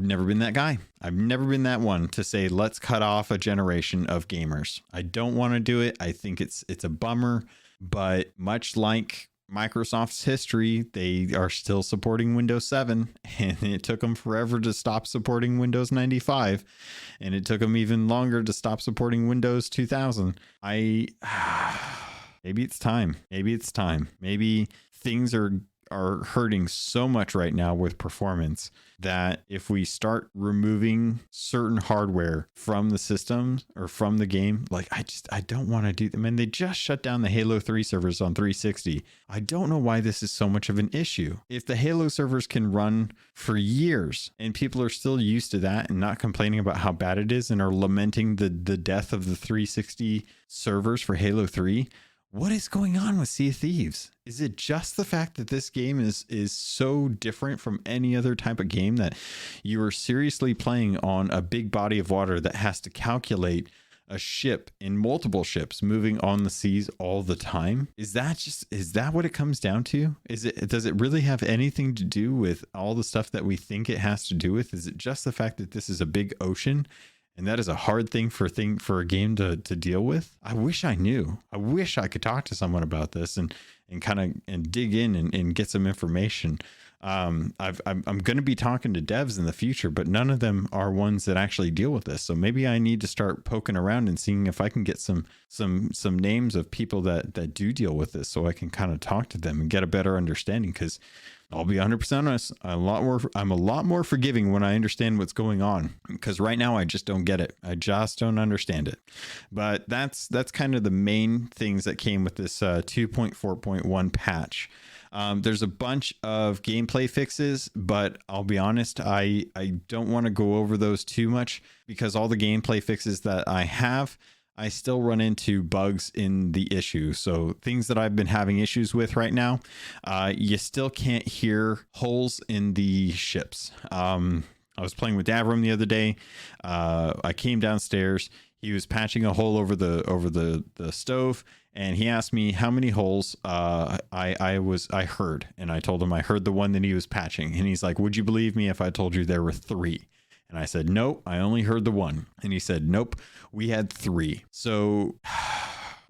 Speaker 1: never been that guy. I've never been that one to say, let's cut off a generation of gamers. I don't want to do it. I think it's a bummer, but much like Microsoft's history, they are still supporting Windows 7, and it took them forever to stop supporting Windows 95, and it took them even longer to stop supporting Windows 2000. Maybe it's time. Maybe things are hurting so much right now with performance that if we start removing certain hardware from the systems or from the game, like I don't want to do them. And they just shut down the Halo 3 servers on 360. I don't know why this is so much of an issue. If the Halo servers can run for years and people are still used to that and not complaining about how bad it is and are lamenting the death of the 360 servers for Halo 3, what is going on with Sea of Thieves? Is it just the fact that this game is so different from any other type of game that you are seriously playing on a big body of water that has to calculate a ship and multiple ships moving on the seas all the time? Is that what it comes down to? Does it really have anything to do with all the stuff that we think it has to do with? Is it just the fact that this is a big ocean? And that is a hard thing for a game to deal with. I wish I knew. I wish I could talk to someone about this and dig in and get some information. I'm going to be talking to devs in the future, but none of them are ones that actually deal with this. So maybe I need to start poking around and seeing if I can get some names of people that do deal with this, so I can kind of talk to them and get a better understanding. Because I'll be 100% honest, I'm a lot more forgiving when I understand what's going on, because right now I just don't get it. I just don't understand it. But that's kind of the main things that came with this 2.4.1 patch. There's a bunch of gameplay fixes, but I'll be honest, I don't want to go over those too much, because all the gameplay fixes that I have, I still run into bugs in the issue. So things that I've been having issues with right now, you still can't hear holes in the ships. I was playing with Davram the other day. I came downstairs. He was patching a hole over the stove, and he asked me how many holes I heard, and I told him I heard the one that he was patching, and he's like, "Would you believe me if I told you there were 3?" And I said, "Nope, I only heard the one." And he said, "Nope, we had 3." So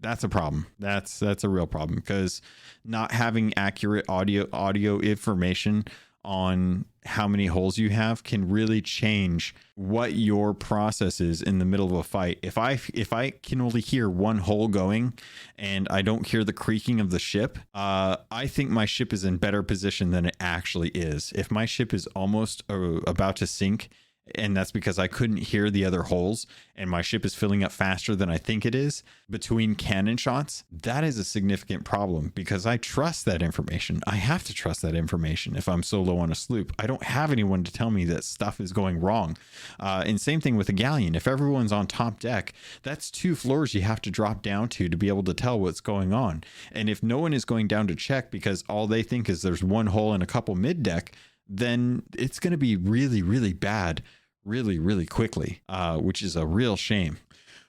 Speaker 1: that's a problem. That's a real problem, because not having accurate audio information on how many holes you have can really change what your process is in the middle of a fight. If I can only hear one hole going and I don't hear the creaking of the ship, I think my ship is in better position than it actually is. If my ship is almost about to sink, and that's because I couldn't hear the other holes, and my ship is filling up faster than I think it is between cannon shots, that is a significant problem, because I trust that information. I have to trust that information if I'm so low on a sloop. I don't have anyone to tell me that stuff is going wrong. And same thing with a galleon. If everyone's on top deck, that's 2 floors you have to drop down to be able to tell what's going on. And if no one is going down to check because all they think is there's one hole and a couple mid deck, then it's going to be really, really bad really, really quickly, which is a real shame.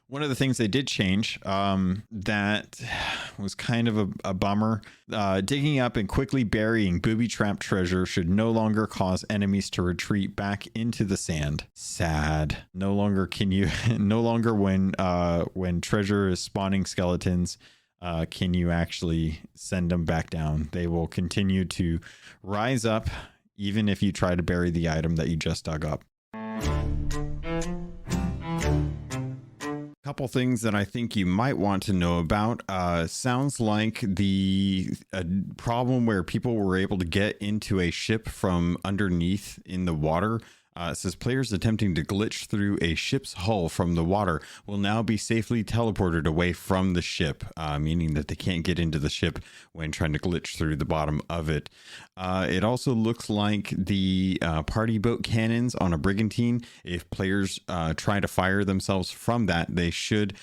Speaker 1: One of the things they did change that was kind of a bummer, digging up and quickly burying booby-trapped treasure should no longer cause enemies to retreat back into the sand. Sad. No longer when treasure is spawning skeletons, can you actually send them back down. They will continue to rise up even if you try to bury the item that you just dug up. Couple things that I think you might want to know about. Sounds like the problem where people were able to get into a ship from underneath in the water. It says players attempting to glitch through a ship's hull from the water will now be safely teleported away from the ship, meaning that they can't get into the ship when trying to glitch through the bottom of it. It also looks like the party boat cannons on a brigantine, if players try to fire themselves from that, they should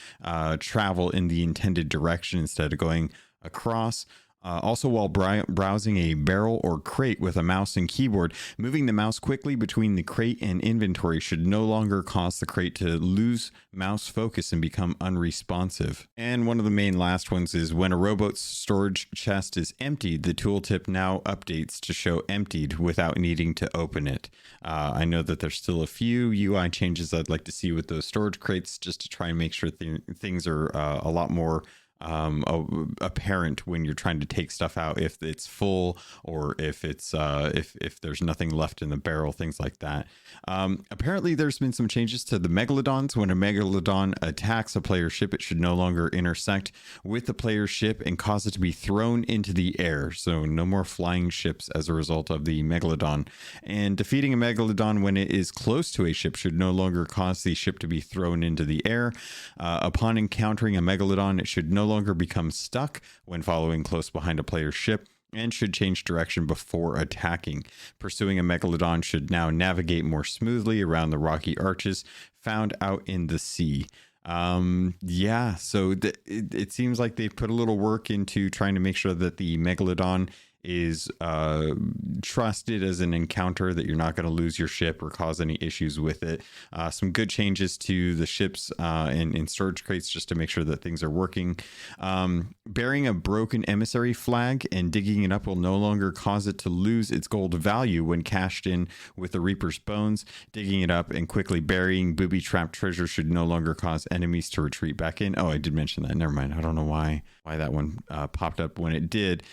Speaker 1: travel in the intended direction instead of going across. Also, while browsing a barrel or crate with a mouse and keyboard, moving the mouse quickly between the crate and inventory should no longer cause the crate to lose mouse focus and become unresponsive. And one of the main last ones is when a rowboat's storage chest is emptied, the tooltip now updates to show emptied without needing to open it. I know that there's still a few UI changes I'd like to see with those storage crates just to try and make sure things are a lot more apparent when you're trying to take stuff out, if it's full or if it's if there's nothing left in the barrel, things like that. Apparently there's been some changes to the Megalodons. When a Megalodon attacks a player's ship, it should no longer intersect with the player's ship and cause it to be thrown into the air. So no more flying ships as a result of the Megalodon. And defeating a Megalodon when it is close to a ship should no longer cause the ship to be thrown into the air. Upon encountering a Megalodon, it should no longer become stuck when following close behind a player's ship and should change direction before attacking. Pursuing a Megalodon should now navigate more smoothly around the rocky arches found out in the sea. Yeah, so it seems like they've put a little work into trying to make sure that the Megalodon is trusted as an encounter, that you're not going to lose your ship or cause any issues with it. Some good changes to the ships in storage crates just to make sure that things are working. Burying a broken emissary flag and digging it up will no longer cause it to lose its gold value when cashed in with the Reaper's bones. Digging it up and quickly burying booby-trapped treasure should no longer cause enemies to retreat back in. Oh, I did mention that. Never mind. I don't know why that one popped up when it did.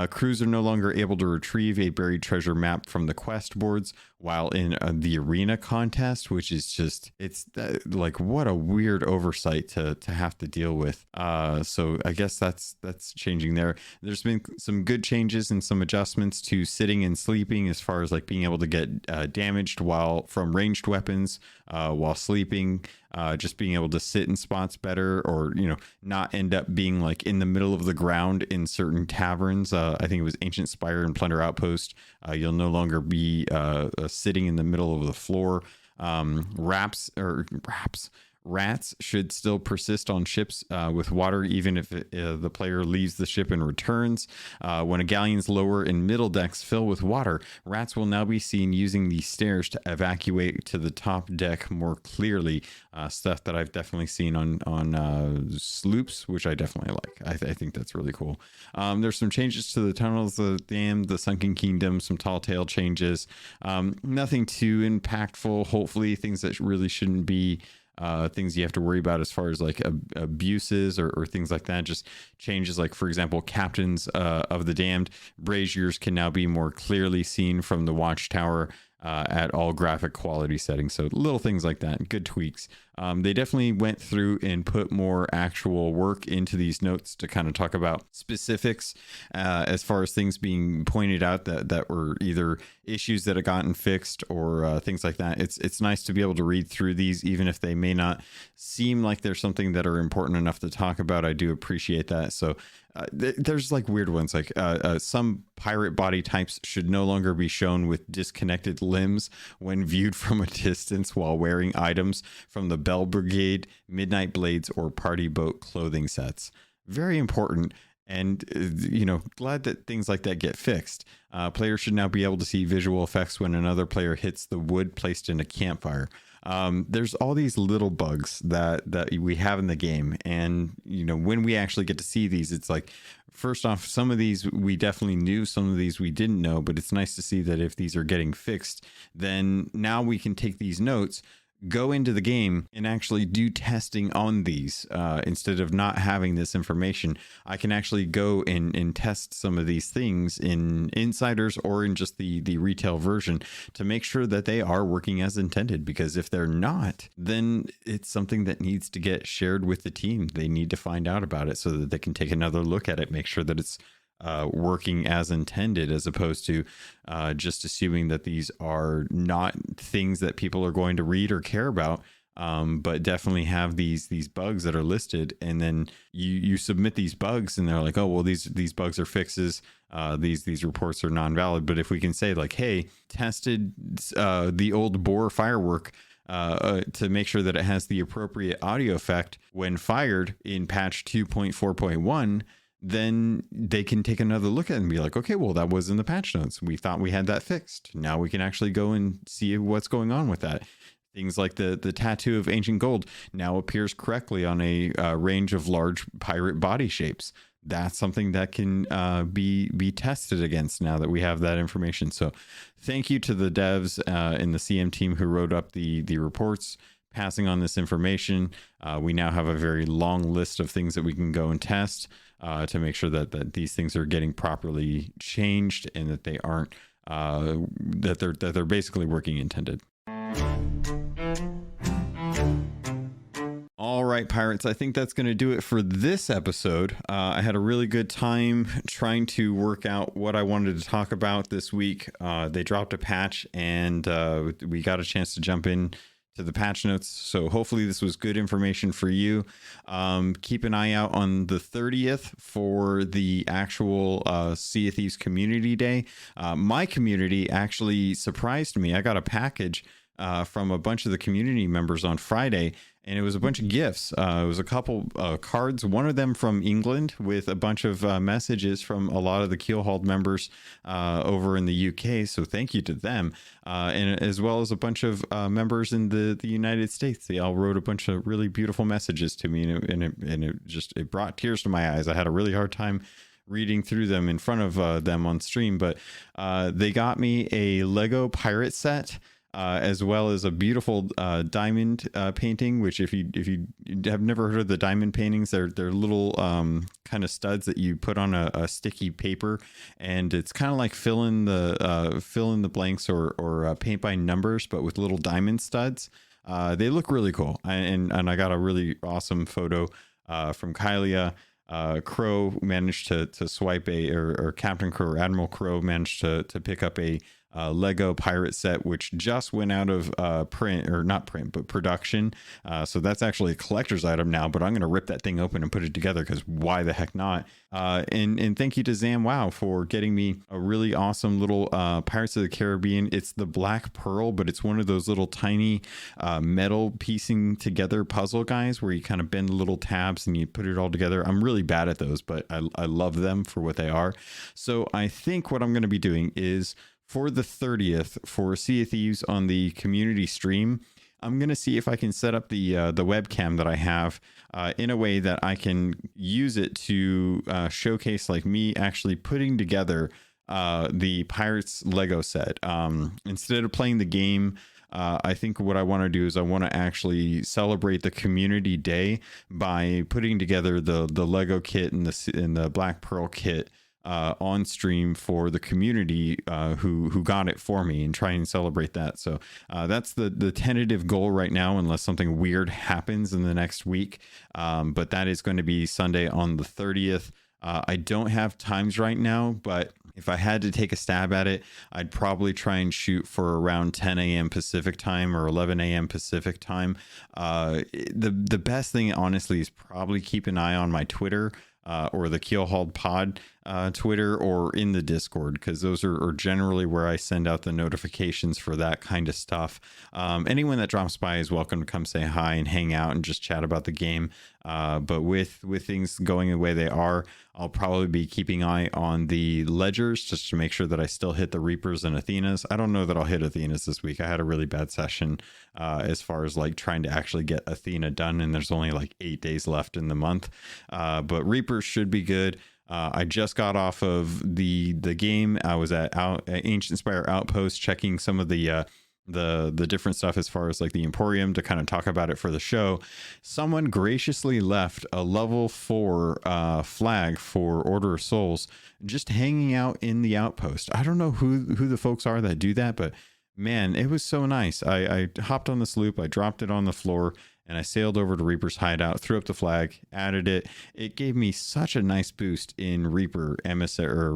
Speaker 1: Crews are no longer able to retrieve a buried treasure map from the quest boards while in the arena contest, which is just, it's like, what a weird oversight to have to deal with. So I guess that's changing there. There's been some good changes and some adjustments to sitting and sleeping, as far as like being able to get damaged from ranged weapons while sleeping. Just being able to sit in spots better, or not end up being like in the middle of the ground in certain taverns. I think it was Ancient Spire and Plunder Outpost. You'll no longer be sitting in the middle of the floor. Rats should still persist on ships with water, even if the player leaves the ship and returns. When a galleon's lower and middle decks fill with water, rats will now be seen using the stairs to evacuate to the top deck more clearly. Stuff that I've definitely seen on sloops, which I definitely like. I think that's really cool. There's some changes to the tunnels, the dam, the Sunken Kingdom, some tall tale changes. Nothing too impactful. Hopefully things that really shouldn't be things you have to worry about as far as like abuses or things like that. Just changes, like, for example, captains of the damned braziers can now be more clearly seen from the watchtower at all graphic quality settings. So little things like that, good tweaks. They definitely went through and put more actual work into these notes to kind of talk about specifics as far as things being pointed out that were either issues that have gotten fixed or things like that. It's nice to be able to read through these, even if they may not seem like there's something that are important enough to talk about. I do appreciate that. So there's like weird ones, like some pirate body types should no longer be shown with disconnected limbs when viewed from a distance while wearing items from the Bell Brigade, Midnight Blades, or Party Boat clothing sets. Very important. And, glad that things like that get fixed. Players should now be able to see visual effects when another player hits the wood placed in a campfire. There's all these little bugs that we have in the game. And, when we actually get to see these, it's like, first off, some of these we definitely knew, some of these we didn't know, but it's nice to see that if these are getting fixed, then now we can take these notes, go into the game and actually do testing on these instead of not having this information. I can actually go and test some of these things in Insiders or in just the retail version to make sure that they are working as intended, because if they're not, then it's something that needs to get shared with the team. They need to find out about it so that they can take another look at it, make sure that it's working as intended, as opposed to just assuming that these are not things that people are going to read or care about, but definitely have these bugs that are listed, and then you submit these bugs and they're like, oh well, these bugs are fixes, these reports are non-valid. But if we can say like, hey, tested the old boar firework to make sure that it has the appropriate audio effect when fired in patch 2.4.1, then they can take another look at it and be like, okay, well, that was in the patch notes. We thought we had that fixed. Now we can actually go and see what's going on with that. Things like the tattoo of ancient gold now appears correctly on a range of large pirate body shapes. That's something that can be tested against now that we have that information. So thank you to the devs in the CM team who wrote up the reports, passing on this information. We now have a very long list of things that we can go and test to make sure that these things are getting properly changed and that they aren't that they're basically working intended. All right, pirates, I think that's going to do it for this episode. I had a really good time trying to work out what I wanted to talk about this week. They dropped a patch and we got a chance to jump in to the patch notes. So hopefully this was good information for you. Keep an eye out on the 30th for the actual Sea of Thieves Community Day. My community actually surprised me. I got a package from a bunch of the community members on Friday, and it was a bunch of gifts. It was a couple cards, one of them from England with a bunch of messages from a lot of the Keelhauled members over in the UK. So thank you to them. And as well as a bunch of members in the United States. They all wrote a bunch of really beautiful messages to me, and it brought tears to my eyes. I had a really hard time reading through them in front of them on stream, but they got me a Lego pirate set. As well as a beautiful diamond painting, which if you have never heard of the diamond paintings, they're little kind of studs that you put on a sticky paper, and it's kind of like fill in the blanks or paint by numbers, but with little diamond studs. They look really cool, and I got a really awesome photo from Kylia. Crow managed to swipe or Captain Crow or Admiral Crow managed to pick up a Lego pirate set, which just went out of production. So that's actually a collector's item now, but I'm going to rip that thing open and put it together because why the heck not? And thank you to ZamWow for getting me a really awesome little Pirates of the Caribbean. It's the Black Pearl, but it's one of those little tiny metal piecing together puzzle guys where you kind of bend the little tabs and you put it all together. I'm really bad at those, but I love them for what they are. So I think what I'm going to be doing is for the 30th for Sea of Thieves on the community stream, I'm going to see if I can set up the webcam that I have in a way that I can use it to showcase like me actually putting together the Pirates Lego set. Instead of playing the game, I think what I want to do is I want to actually celebrate the community day by putting together the Lego kit and the Black Pearl kit on stream for the community who got it for me, and try and celebrate that. So that's the tentative goal right now, unless something weird happens in the next week. But that is going to be Sunday on the 30th. I don't have times right now, but if I had to take a stab at it, I'd probably try and shoot for around 10 a.m. Pacific time or 11 a.m. Pacific time. The best thing, honestly, is probably keep an eye on my Twitter. Or the Keelhauled Pod Twitter, or in the Discord, because those are generally where I send out the notifications for that kind of stuff. Anyone that drops by is welcome to come say hi and hang out and just chat about the game. But with things going the way they are, I'll probably be keeping an eye on the ledgers just to make sure that I still hit the Reapers and Athenas. I don't know that I'll hit Athenas this week. I had a really bad session as far as like trying to actually get Athena done, and there's only like 8 days left in the month. But Reapers should be good. I just got off of the game. I was at Ancient Spire Outpost checking some of the different stuff as far as like the Emporium to kind of talk about it for the show. Someone graciously left a level 4 flag for Order of Souls just hanging out in the outpost. I don't know who the folks are that do that, but man, it was so nice. I hopped on the sloop, I dropped it on the floor, and I sailed over to Reaper's hideout, threw up the flag, added it. It gave me such a nice boost in emissary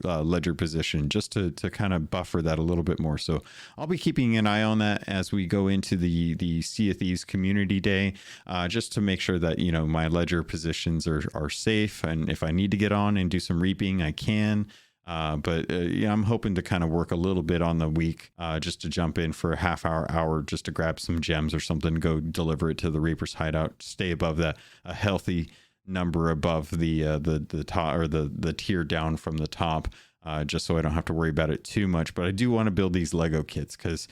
Speaker 1: ledger position, just to kind of buffer that a little bit more. So I'll be keeping an eye on that as we go into the Sea of Thieves Community Day, just to make sure that, you know, my ledger positions are safe. And if I need to get on and do some reaping, I can. But yeah, I'm hoping to kind of work a little bit on the week, just to jump in for a half hour, just to grab some gems or something, go deliver it to the Reaper's hideout, stay above a healthy number above the top, or the tier down from the top, just so I don't have to worry about it too much. But I do want to build these Lego kits because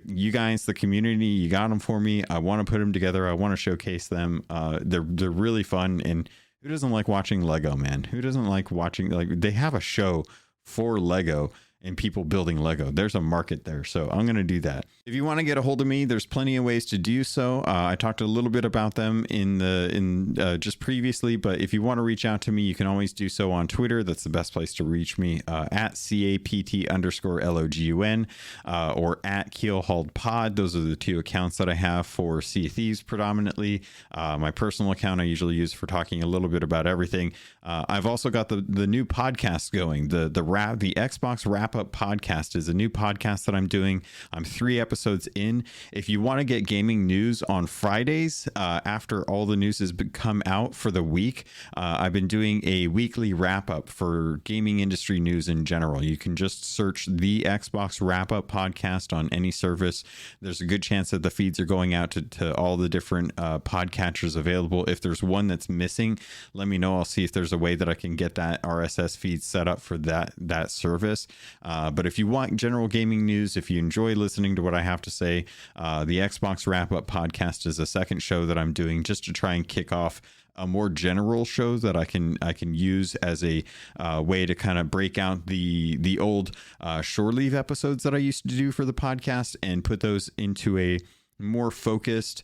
Speaker 1: you guys, the community, you got them for me. I want to put them together. I want to showcase them. They're really fun. And who doesn't like watching Lego, man? Who doesn't like watching, like, they have a show for Lego and people building Lego. There's a market there. So I'm going to do that. If you want to get a hold of me, there's plenty of ways to do so. I talked a little bit about them in just previously, but if you want to reach out to me, you can always do so on Twitter. That's the best place to reach me, at CAPT_LOGUN, or at Keelhauled Pod. Those are the two accounts that I have for Sea of Thieves predominantly. My personal account I usually use for talking a little bit about everything. I've also got the new podcast going. The Xbox Wrap Up Podcast is a new podcast that I'm doing. I'm 3 episodes in. If you want to get gaming news on Fridays, after all the news has come out for the week, I've been doing a weekly wrap up for gaming industry news in general. You can just search the Xbox Wrap Up Podcast on any service. There's a good chance that the feeds are going out to all the different podcatchers available. If there's one that's missing, let me know. I'll see if there's a way that I can get that RSS feed set up for that service. But if you want general gaming news, if you enjoy listening to what I have to say, the Xbox Wrap Up Podcast is a second show that I'm doing just to try and kick off a more general show that I can use as a way to kind of break out the old shore leave episodes that I used to do for the podcast and put those into a more focused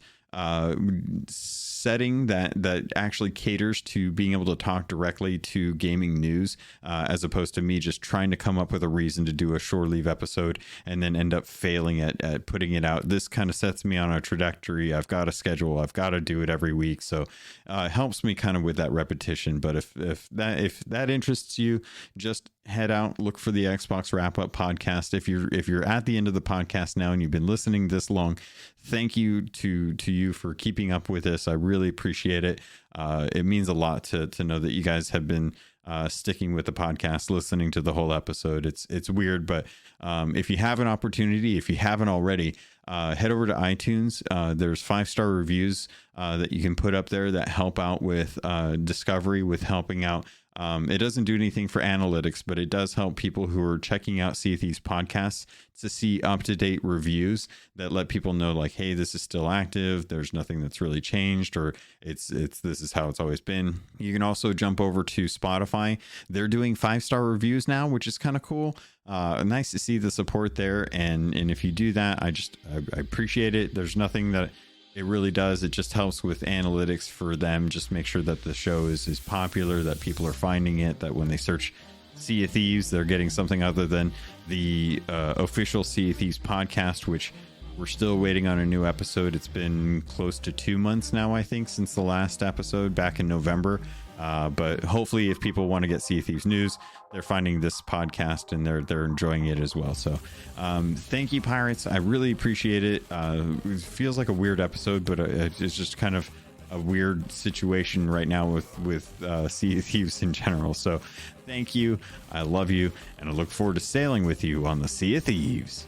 Speaker 1: setting that actually caters to being able to talk directly to gaming news, as opposed to me just trying to come up with a reason to do a shore leave episode and then end up failing at putting it out. This kind of sets me on a trajectory. I've got a schedule. I've got to do it every week. So it helps me kind of with that repetition. But if that interests you, just head out, look for the Xbox Wrap Up Podcast. If you're at the end of the podcast now and you've been listening this long, thank you to you for keeping up with this. I really appreciate it. It means a lot to know that you guys have been sticking with the podcast, listening to the whole episode. It's weird, but if you have an opportunity, if you haven't already, head over to iTunes. There's 5-star reviews that you can put up there that help out with discovery, with helping out. It doesn't do anything for analytics, but it does help people who are checking out Sea of Thieves podcasts to see up-to-date reviews that let people know, like, hey, this is still active. There's nothing that's really changed, or it's this is how it's always been. You can also jump over to Spotify. They're doing 5-star reviews now, which is kind of cool. Nice to see the support there. And if you do that, I appreciate it. There's nothing that it really does. It just helps with analytics for them. Just make sure that the show is popular, that people are finding it, that when they search Sea of Thieves, they're getting something other than the official Sea of Thieves podcast, which we're still waiting on a new episode. It's been close to 2 months now, I think, since the last episode back in November. But hopefully if people want to get Sea of Thieves news, they're finding this podcast and they're enjoying it as well. So thank you, Pirates. I really appreciate it. It feels like a weird episode, but it's just kind of a weird situation right now with Sea of Thieves in general. So thank you. I love you. And I look forward to sailing with you on the Sea of Thieves.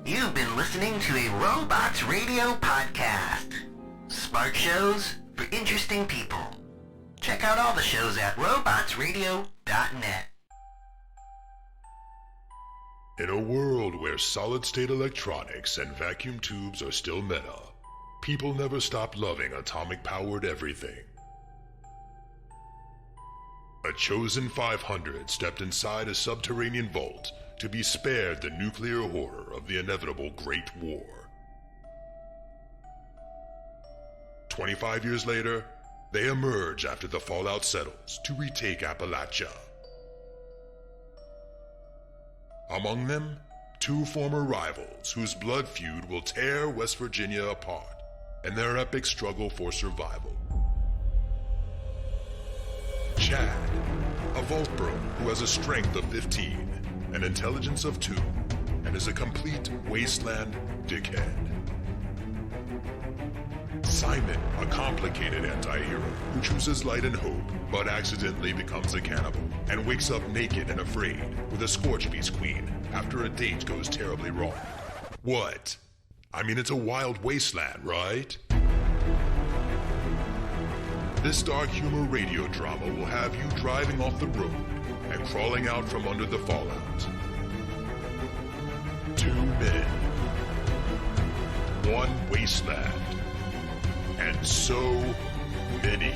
Speaker 2: You've been listening to a Robots Radio podcast. Smart shows for interesting people. Check out all the shows at robotsradio.net.
Speaker 3: In a world where solid-state electronics and vacuum tubes are still meta, people never stop loving atomic-powered everything. A chosen 500 stepped inside a subterranean vault to be spared the nuclear horror of the inevitable Great War. 25 years later, they emerge after the fallout settles to retake Appalachia. Among them, 2 former rivals whose blood feud will tear West Virginia apart in their epic struggle for survival. Chad, a vault bro who has a strength of 15, an intelligence of 2, and is a complete wasteland dickhead. Simon, a complicated anti-hero who chooses light and hope, but accidentally becomes a cannibal and wakes up naked and afraid with a Scorchbeast queen after a date goes terribly wrong. What? I mean, it's a wild wasteland, right? This dark humor radio drama will have you driving off the road and crawling out from under the fallout. 2 men, 1 wasteland, and so many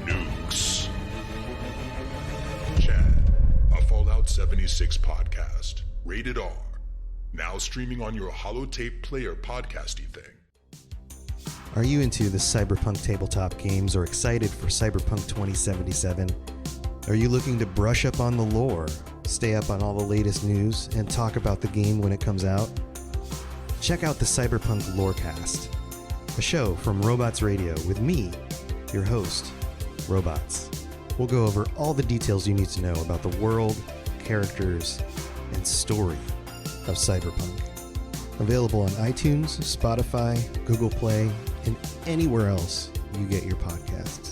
Speaker 3: nukes. Chad, a Fallout 76 podcast, rated R, now streaming on your holotape player podcasty thing.
Speaker 4: Are you into the cyberpunk tabletop games or excited for Cyberpunk 2077? Are you looking to brush up on the lore, stay up on all the latest news, and talk about the game when it comes out? Check out the Cyberpunk Lorecast, a show from Robots Radio with me, your host, Robots. We'll go over all the details you need to know about the world, characters, and story of Cyberpunk. Available on iTunes, Spotify, Google Play, and anywhere else you get your podcasts.